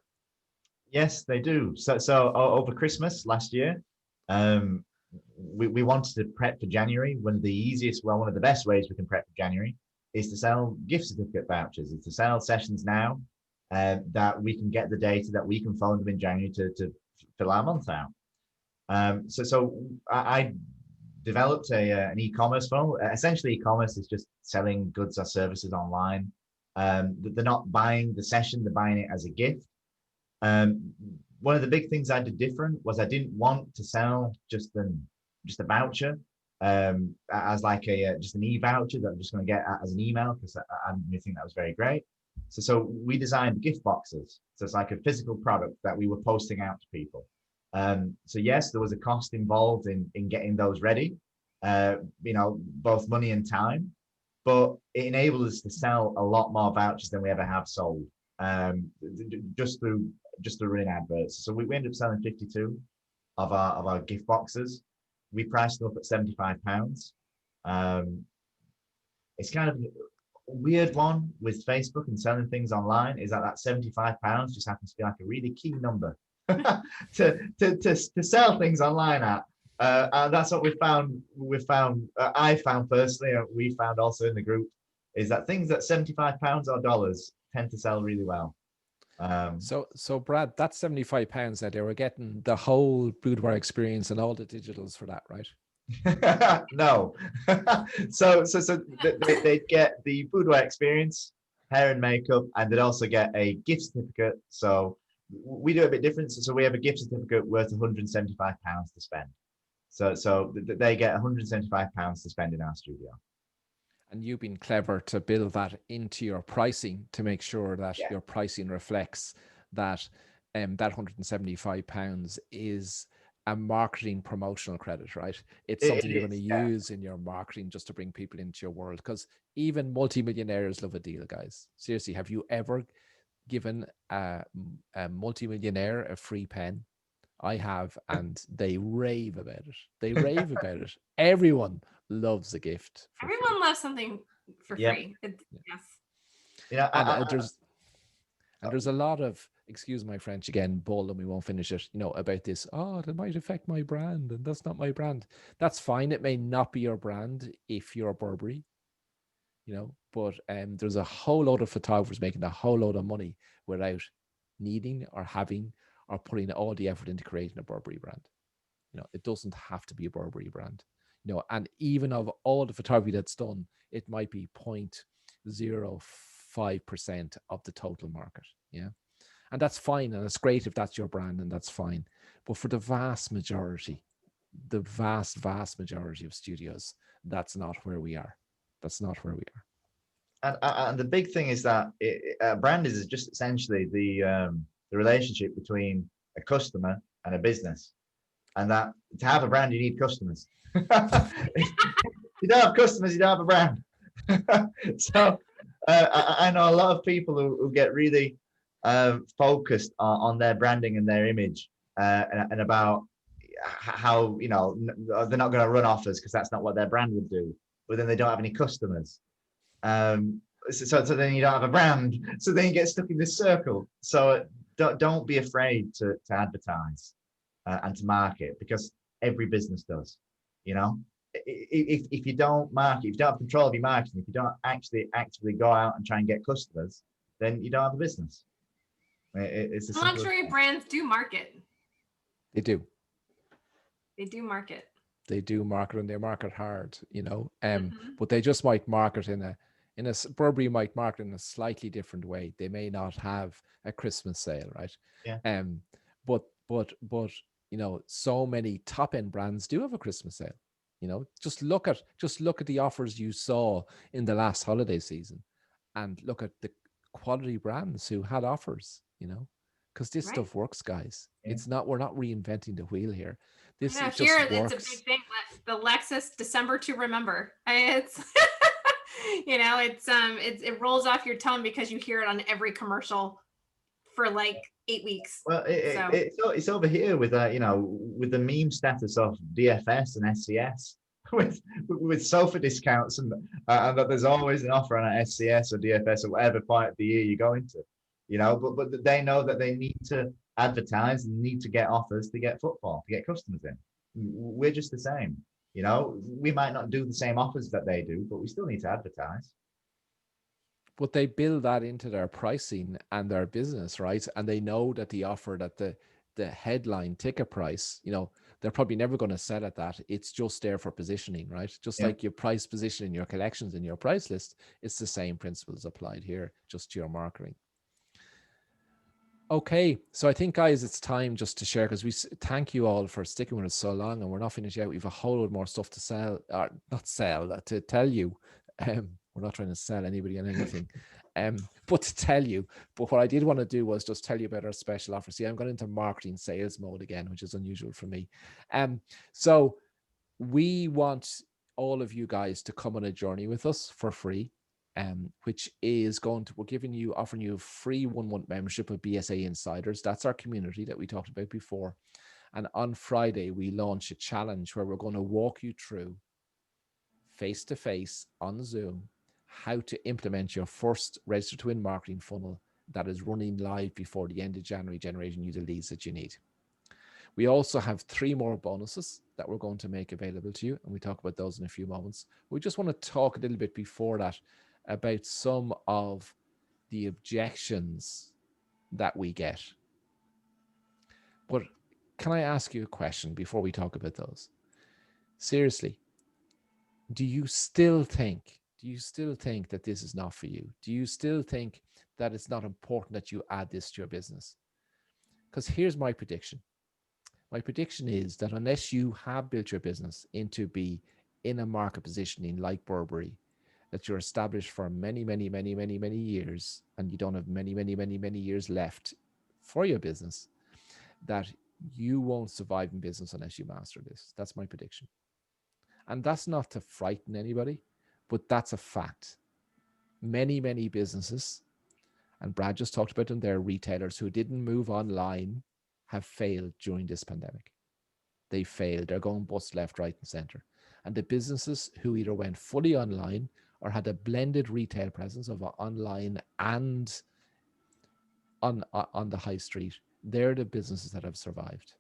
Yes, they do. So over Christmas last year, we wanted to prep for January. One of the best ways we can prep for January is to sell gift certificate vouchers. It's to sell sessions now that we can get the data that we can phone them in January to fill our month out. So I developed an e-commerce funnel. Essentially, e-commerce is just selling goods or services online. They're not buying the session; they're buying it as a gift. One of the big things I did different was I didn't want to sell just a voucher as like just an e-voucher that I'm just going to get as an email, because I didn't think that was very great. So we designed gift boxes. So it's like a physical product that we were posting out to people. So yes, there was a cost involved in getting those ready, both money and time, but it enabled us to sell a lot more vouchers than we ever have sold, just through running adverts. So we ended up selling 52 of our gift boxes. We priced them up at £75. It's kind of a weird one with Facebook and selling things online, is that £75 just happens to be like a really key number to sell things online at. And that's what I found personally, we found also in the group, is that things at £75 or dollars tend to sell really well. So Brad, that's £75 that they were getting the whole boudoir experience and all the digitals for that, right? No. so they get the boudoir experience, hair and makeup, and they'd also get a gift certificate. So we do a bit different. So we have a gift certificate worth £175 to spend. So they get £175 to spend in our studio. And you've been clever to build that into your pricing to make sure that your pricing reflects that that £175 is a marketing promotional credit, right? It's something you're going to use in your marketing just to bring people into your world, because even multimillionaires love a deal, guys. Seriously, have you ever given a multimillionaire a free pen? I have, and they rave about it. They rave about it. Everyone loves a gift. Everyone loves something for free. Yes. Yeah, and there's a lot of, excuse my French again, bull, and we won't finish it, about this. Oh, that might affect my brand, and that's not my brand. That's fine. It may not be your brand if you're Burberry, but there's a whole load of photographers making a whole load of money without needing or having or putting all the effort into creating a Burberry brand. It doesn't have to be a Burberry brand. And even of all the photography that's done, it might be 0.05% of the total market. Yeah. And that's fine. And it's great if that's your brand, and that's fine. But for the vast majority of studios, that's not where we are. That's not where we are. And the big thing is that brand is just essentially the relationship between a customer and a business. And that to have a brand, you need customers. If you don't have customers, you don't have a brand. So I know a lot of people who get really focused on their branding and their image and about how they're not going to run offers because that's not what their brand would do. But then they don't have any customers. So then you don't have a brand. So then you get stuck in this circle. So don't be afraid to advertise and to market, because every business does. If you don't market, if you don't have control of your marketing, if you don't actually actively go out and try and get customers, then you don't have a business. It's luxury brands do market. They do. They do market. They do market, and they market hard, but they just might market in a Burberry might market in a slightly different way. They may not have a Christmas sale, right? Yeah. But so many top end brands do have a Christmas sale. Just look at the offers you saw in the last holiday season, and look at the quality brands who had offers. Because this stuff works, guys. Yeah. We're not reinventing the wheel here. This just works. It's a big thing. The Lexus December to remember. It's it rolls off your tongue because you hear it on every commercial for like 8 weeks. Well, it's over here with with the meme status of DFS and SCS with sofa discounts and that there's always an offer on an SCS or DFS or whatever part of the year you go into. But they know that they need to advertise and need to get offers to get footfall, to get customers in. We're just the same. We might not do the same offers that they do, but we still need to advertise. But they build that into their pricing and their business, right? And they know that the offer, that the headline ticket price, they're probably never going to sell at that. It's just there for positioning, right? Just like your price position in your collections in your price list, it's the same principles applied here, just to your marketing. Okay, so I think, guys, it's time just to share, because we thank you all for sticking with us so long, and we're not finished yet. We have a whole lot more stuff to sell, or not sell, to tell you. We're not trying to sell anybody on anything, but to tell you. But what I did want to do was just tell you about our special offer. See, I'm going into marketing sales mode again, which is unusual for me. So we want all of you guys to come on a journey with us for free. Which is we're offering you a free 1-month membership of BSA Insiders. That's our community that we talked about before. And on Friday, we launch a challenge where we're going to walk you through face-to-face on Zoom how to implement your first Register to Win marketing funnel that is running live before the end of January, generating you the leads that you need. We also have 3 more bonuses that we're going to make available to you, and we talk about those in a few moments. We just want to talk a little bit before that about some of the objections that we get. But can I ask you a question before we talk about those? Seriously, do you still think that this is not for you? Do you still think that it's not important that you add this to your business? Because here's my prediction. My prediction is that unless you have built your business into be in a market positioning like Burberry, that you're established for many, many, many, many, many years, and you don't have many, many, many, many years left for your business, that you won't survive in business unless you master this. That's my prediction. And that's not to frighten anybody, but that's a fact. Many, many businesses, and Brad just talked about them, they're retailers who didn't move online, have failed during this pandemic. They failed. They're going bust left, right, and center. And the businesses who either went fully online or had a blended retail presence of online and on the high street, they're the businesses that have survived.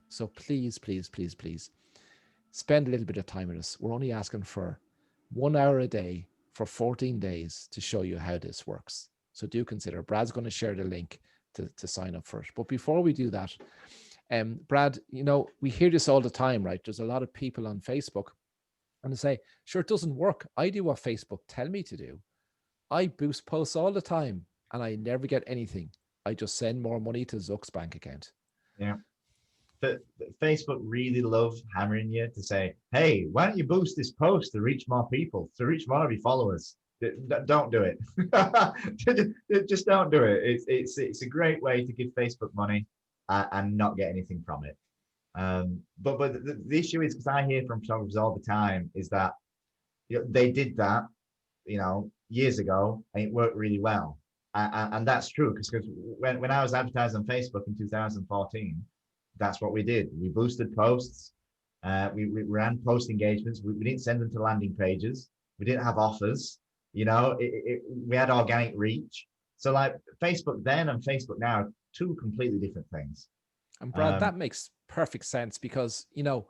So please, please, please, please spend a little bit of time with us. We're only asking for 1 hour a day for 14 days to show you how this works. So do consider. Brad's going to share the link to sign up for it. But before we do that, Brad, you know, we hear this all the time, right? There's a lot of people on Facebook and they say, sure, it doesn't work. I do what Facebook tell me to do. I boost posts all the time and I never get anything. I just send more money to Zuck's bank account. Yeah. But Facebook really love hammering you to say, hey, why don't you boost this post to reach more people, to reach more of your followers? Don't do it. Just don't do it. It's a great way to give Facebook money and not get anything from it. But the issue is, because I hear from photographers all the time, is that, you know, they did that, you know, years ago, and it worked really well. And that's true, because when I was advertising on Facebook in 2014, that's what we did. We boosted posts. We ran post engagements. We didn't send them to landing pages. We didn't have offers. You know, we had organic reach. So like Facebook then and Facebook now are two completely different things. And Brad, that makes perfect sense, because, you know,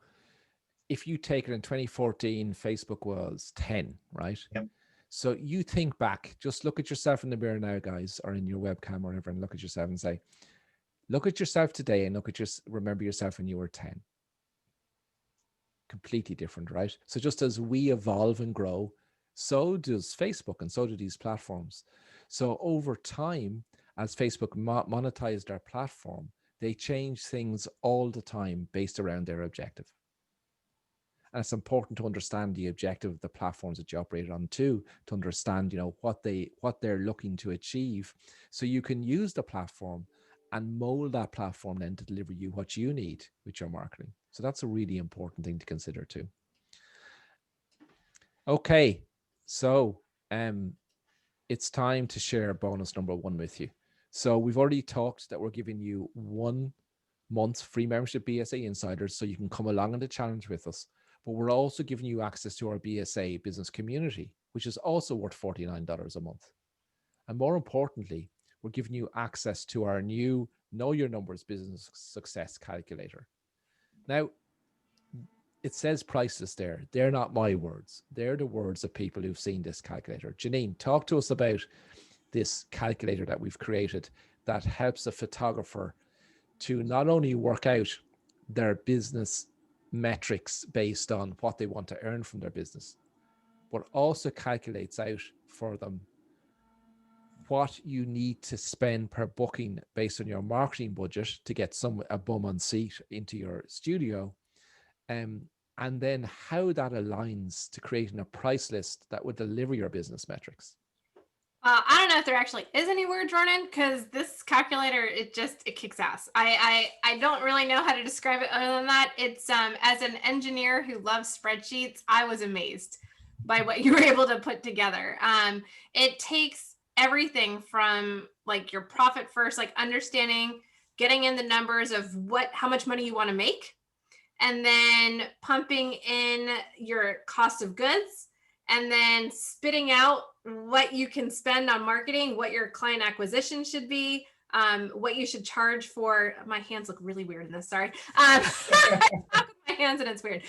if you take it in 2014, Facebook was 10, right? Yep. So you think back, just look at yourself in the mirror now, guys, or in your webcam or whatever, and look at yourself and say, look at yourself today and remember yourself when you were 10. Completely different, right? So just as we evolve and grow, so does Facebook and so do these platforms. So over time, as Facebook monetized their platform, they change things all the time based around their objective. And it's important to understand the objective of the platforms that you operate on too, to understand, you know, what they're looking to achieve. So you can use the platform and mold that platform then to deliver you what you need with your marketing. So that's a really important thing to consider too. Okay, so it's time to share bonus number 1 with you. So we've already talked that we're giving you 1 month free membership BSA Insiders, so you can come along on the challenge with us. But we're also giving you access to our BSA business community, which is also worth $49 a month. And more importantly, we're giving you access to our new Know Your Numbers Business Success Calculator. Now, it says priceless there. They're not my words. They're the words of people who've seen this calculator. Janine, talk to us about this calculator that we've created that helps a photographer to not only work out their business metrics based on what they want to earn from their business, but also calculates out for them what you need to spend per booking based on your marketing budget to get a bum on seat into your studio, and then how that aligns to creating a price list that would deliver your business metrics. I don't know if there actually is any word drawn in, because this calculator, it kicks ass. I don't really know how to describe it other than that. It's as an engineer who loves spreadsheets, I was amazed by what you were able to put together. It takes everything from like your profit first, like understanding, getting in the numbers of how much money you want to make, and then pumping in your cost of goods, and then spitting out what you can spend on marketing, what your client acquisition should be, what you should charge for. My hands look really weird in this, sorry. I talk with my hands and it's weird.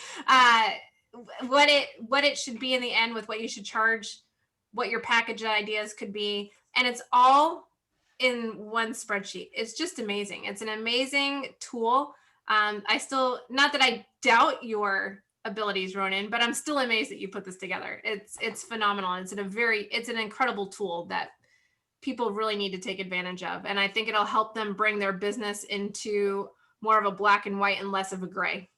what it should be in the end, with what you should charge, what your package ideas could be, and it's all in one spreadsheet. It's just amazing. It's an amazing tool. I still, not that I doubt your abilities, Ronan, but I'm still amazed that you put this together. It's phenomenal. It's an incredible tool that people really need to take advantage of. And I think it'll help them bring their business into more of a black and white and less of a gray.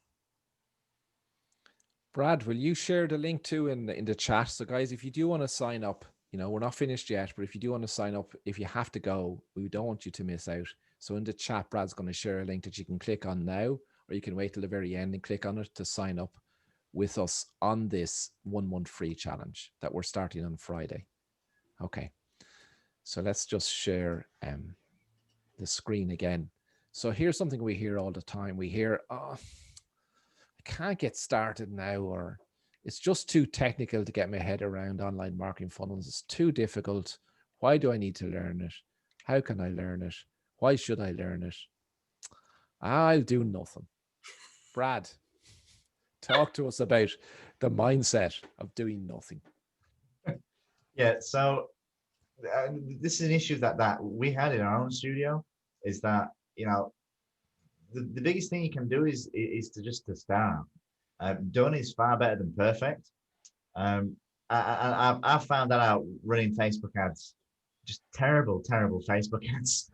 Brad, will you share the link too in the chat? So guys, if you do want to sign up, we're not finished yet, but if you do want to sign up, if you have to go, we don't want you to miss out. So in the chat, Brad's going to share a link that you can click on now, or you can wait till the very end and click on it to sign up with us on this 1 month free challenge that we're starting on Friday. Okay. So let's just share the screen again. So here's something we hear all the time. We hear, oh, I can't get started now, or it's just too technical to get my head around online marketing funnels. It's too difficult. Why do I need to learn it? How can I learn it? Why should I learn it? I'll do nothing. Brad, talk to us about the mindset of doing nothing. Yeah, so this is an issue that we had in our own studio, is that, the biggest thing you can do is to start. Done is far better than perfect. I found that out running Facebook ads, just terrible Facebook ads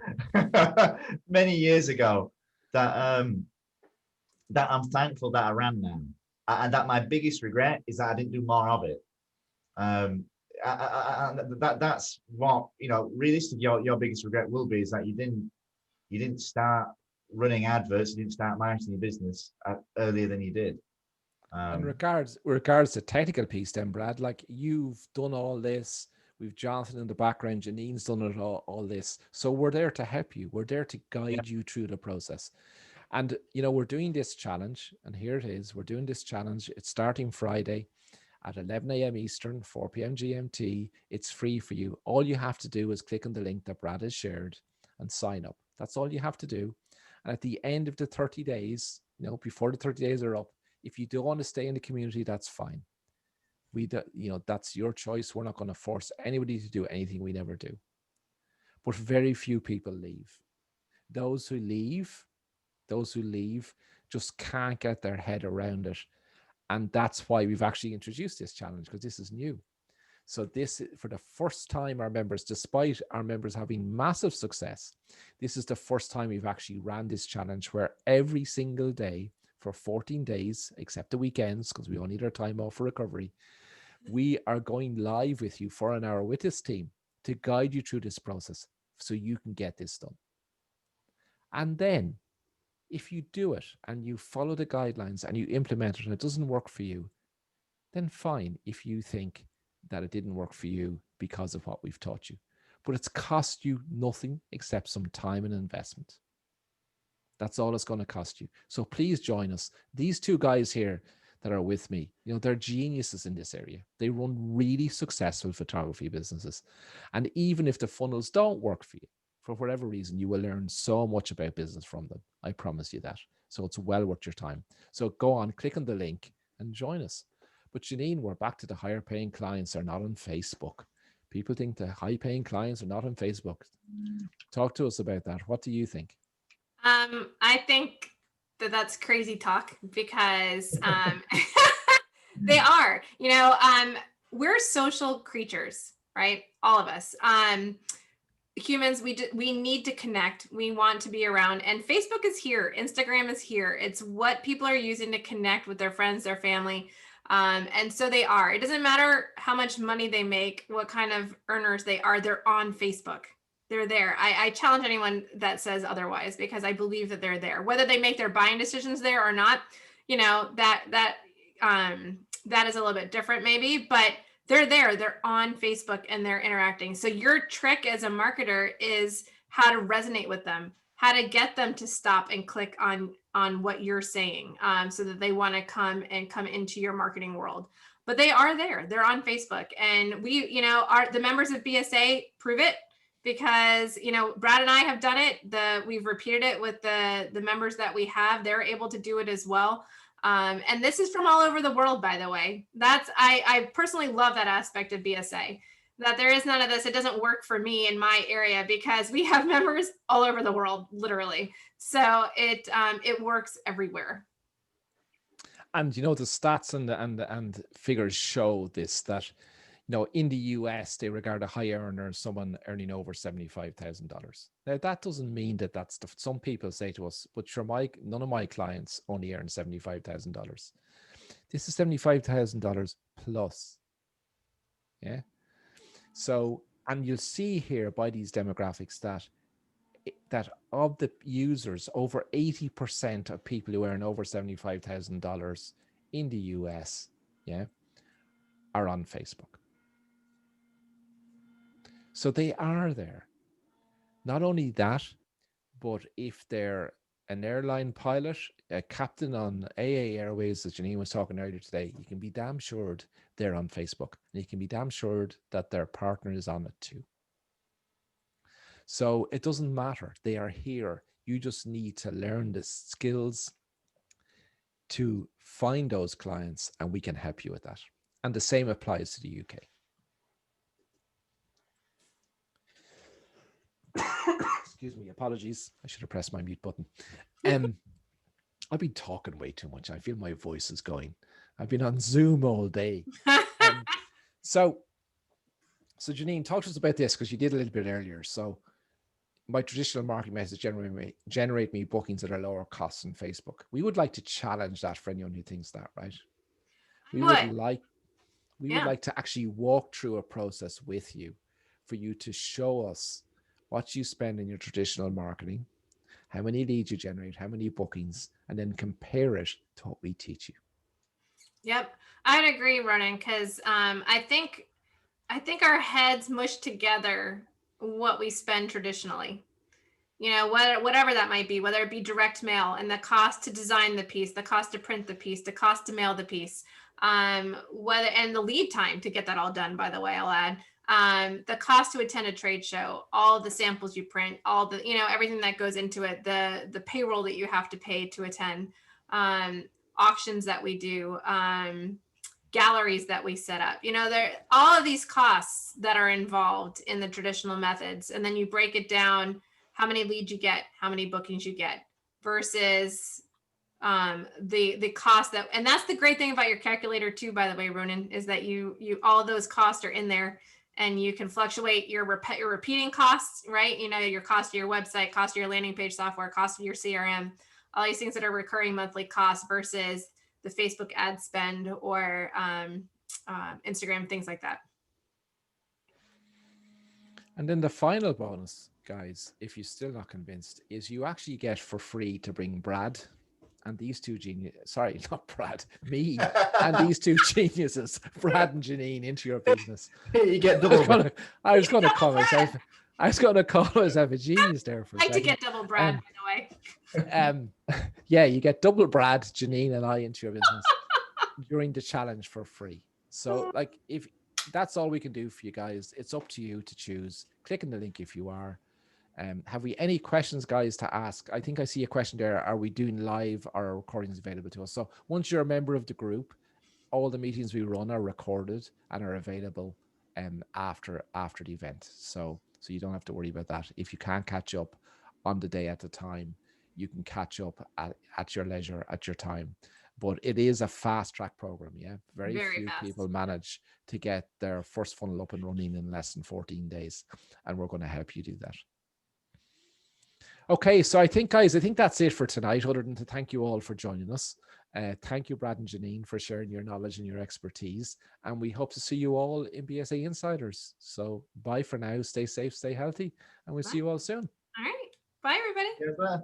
many years ago, that I'm thankful that I ran now, and that my biggest regret is that I didn't do more of it. That's what, realistically your biggest regret will be, is that you didn't start running adverts, you didn't start marketing your business earlier than you did. In regards to technical piece then, Brad, like you've done all this, we've Jonathan in the background, Janine's done it all this. So we're there to help you. We're there to guide you through the process. And, we're doing this challenge, and here it is. We're doing this challenge. It's starting Friday at 11 a.m. Eastern, 4 p.m. GMT. It's free for you. All you have to do is click on the link that Brad has shared and sign up. That's all you have to do. And at the end of the 30 days, before the 30 days are up, if you don't want to stay in the community, that's fine. That's your choice. We're not going to force anybody to do anything we never do. But very few people leave. Those who leave just can't get their head around it. And that's why we've actually introduced this challenge, because this is new. So this, for the first time, our members, despite our members having massive success, this is the first time we've actually ran this challenge, where every single day for 14 days, except the weekends, because we all need our time off for recovery, we are going live with you for an hour with this team to guide you through this process so you can get this done. And then if you do it and you follow the guidelines and you implement it and it doesn't work for you, then fine if you think that it didn't work for you because of what we've taught you. But it's cost you nothing except some time and investment. That's all it's going to cost you. So please join us. These two guys here that are with me, they're geniuses in this area. They run really successful photography businesses. And even if the funnels don't work for you, for whatever reason, you will learn so much about business from them. I promise you that. So it's well worth your time. So go on, click on the link and join us. But Janine, we're back to the higher paying clients are not on Facebook. People think the high paying clients are not on Facebook. Talk to us about that. What do you think? I think that's crazy talk, because they are, we're social creatures, right? All of us. Humans, we need to connect. We want to be around, and Facebook is here. Instagram is here. It's what people are using to connect with their friends, their family. And so they are. It doesn't matter how much money they make, what kind of earners they are. They're on Facebook. They're there. I challenge anyone that says otherwise, because I believe that they're there. Whether they make their buying decisions there or not, that is a little bit different maybe, but they're there. They're on Facebook and they're interacting. So your trick as a marketer is how to resonate with them, how to get them to stop and click on what you're saying, so that they want to come into your marketing world. But they are there. They're on Facebook, and we, the members of BSA prove it, because Brad and I have done it. We've repeated it with the members that we have. They're able to do it as well. And this is from all over the world, by the way. I personally love that aspect of BSA, that there is none of this. It doesn't work for me in my area because we have members all over the world, literally. So it works everywhere. And you know, the stats and figures show this, that you know, in the US they regard a high earner as someone earning over $75,000. Now that doesn't mean that that's the, some people say to us, but sure, none of my clients only earn $75,000. This is $75,000 plus. Yeah. So, and you'll see here by these demographics that of the users, over 80% of people who earn over $75,000 in the US, yeah, are on Facebook. So they are there. Not only that, but if they're an airline pilot, a captain on AA Airways, as Janine was talking earlier today, you can be damn sure they're on Facebook, and you can be damn sure that their partner is on it too. So it doesn't matter. They are here. You just need to learn the skills to find those clients, and we can help you with that. And the same applies to the UK. Excuse me, apologies. I should have pressed my mute button. I've been talking way too much. I feel my voice is going. I've been on Zoom all day. So Janine, talk to us about this, because you did a little bit earlier. So my traditional marketing methods generate me bookings that are lower costs than Facebook. We would like to challenge that for anyone who thinks that, right? We would like to actually walk through a process with you for you to show us what you spend in your traditional marketing, how many leads you generate, how many bookings, and then compare it to what we teach you. Yep, I'd agree, Ronan, because I think our heads mush together what we spend traditionally. You know, whatever that might be, whether it be direct mail and the cost to design the piece, the cost to print the piece, the cost to mail the piece, and the lead time to get that all done, by the way, I'll add, the cost to attend a trade show, all the samples you print, all the, you know, everything that goes into it, the payroll that you have to pay to attend, auctions that we do, galleries that we set up, you know, there, all of these costs that are involved in the traditional methods. And then you break it down, how many leads you get, how many bookings you get versus the cost that, and that's the great thing about your calculator too, by the way, Ronan, is that you all of those costs are in there, and you can fluctuate your repeating costs, right? You know, your cost of your website, cost of your landing page software, cost of your CRM, all these things that are recurring monthly costs versus the Facebook ad spend or Instagram, things like that. And then the final bonus, guys, if you're still not convinced, is you actually get for free to bring Brad and these two geniuses, sorry, not Brad, me and these two geniuses, Brad and Janine, into your business. You get double. I was going to call myself a genius there for a second. I like to get double Brad, by the way. Yeah, you get double Brad, Janine, and I into your business during the challenge for free. So, like, if that's all we can do for you guys, it's up to you to choose. Click on the link if you are. Have we any questions, guys, to ask? I think I see a question there. Are we doing live or are recordings available to us? So once you're a member of the group, all the meetings we run are recorded and are available after the event. So you don't have to worry about that. If you can't catch up on the day at the time, you can catch up at your leisure, at your time. But it is a fast track program. Yeah. Very few fast. People manage to get their first funnel up and running in less than 14 days. And we're going to help you do that. Okay, so I think, guys, that's it for tonight, other than to thank you all for joining us. Thank you, Brad and Janine, for sharing your knowledge and your expertise. And we hope to see you all in BSA Insiders. So bye for now. Stay safe, stay healthy, and we'll see you all soon. All right. Bye, everybody. Yes,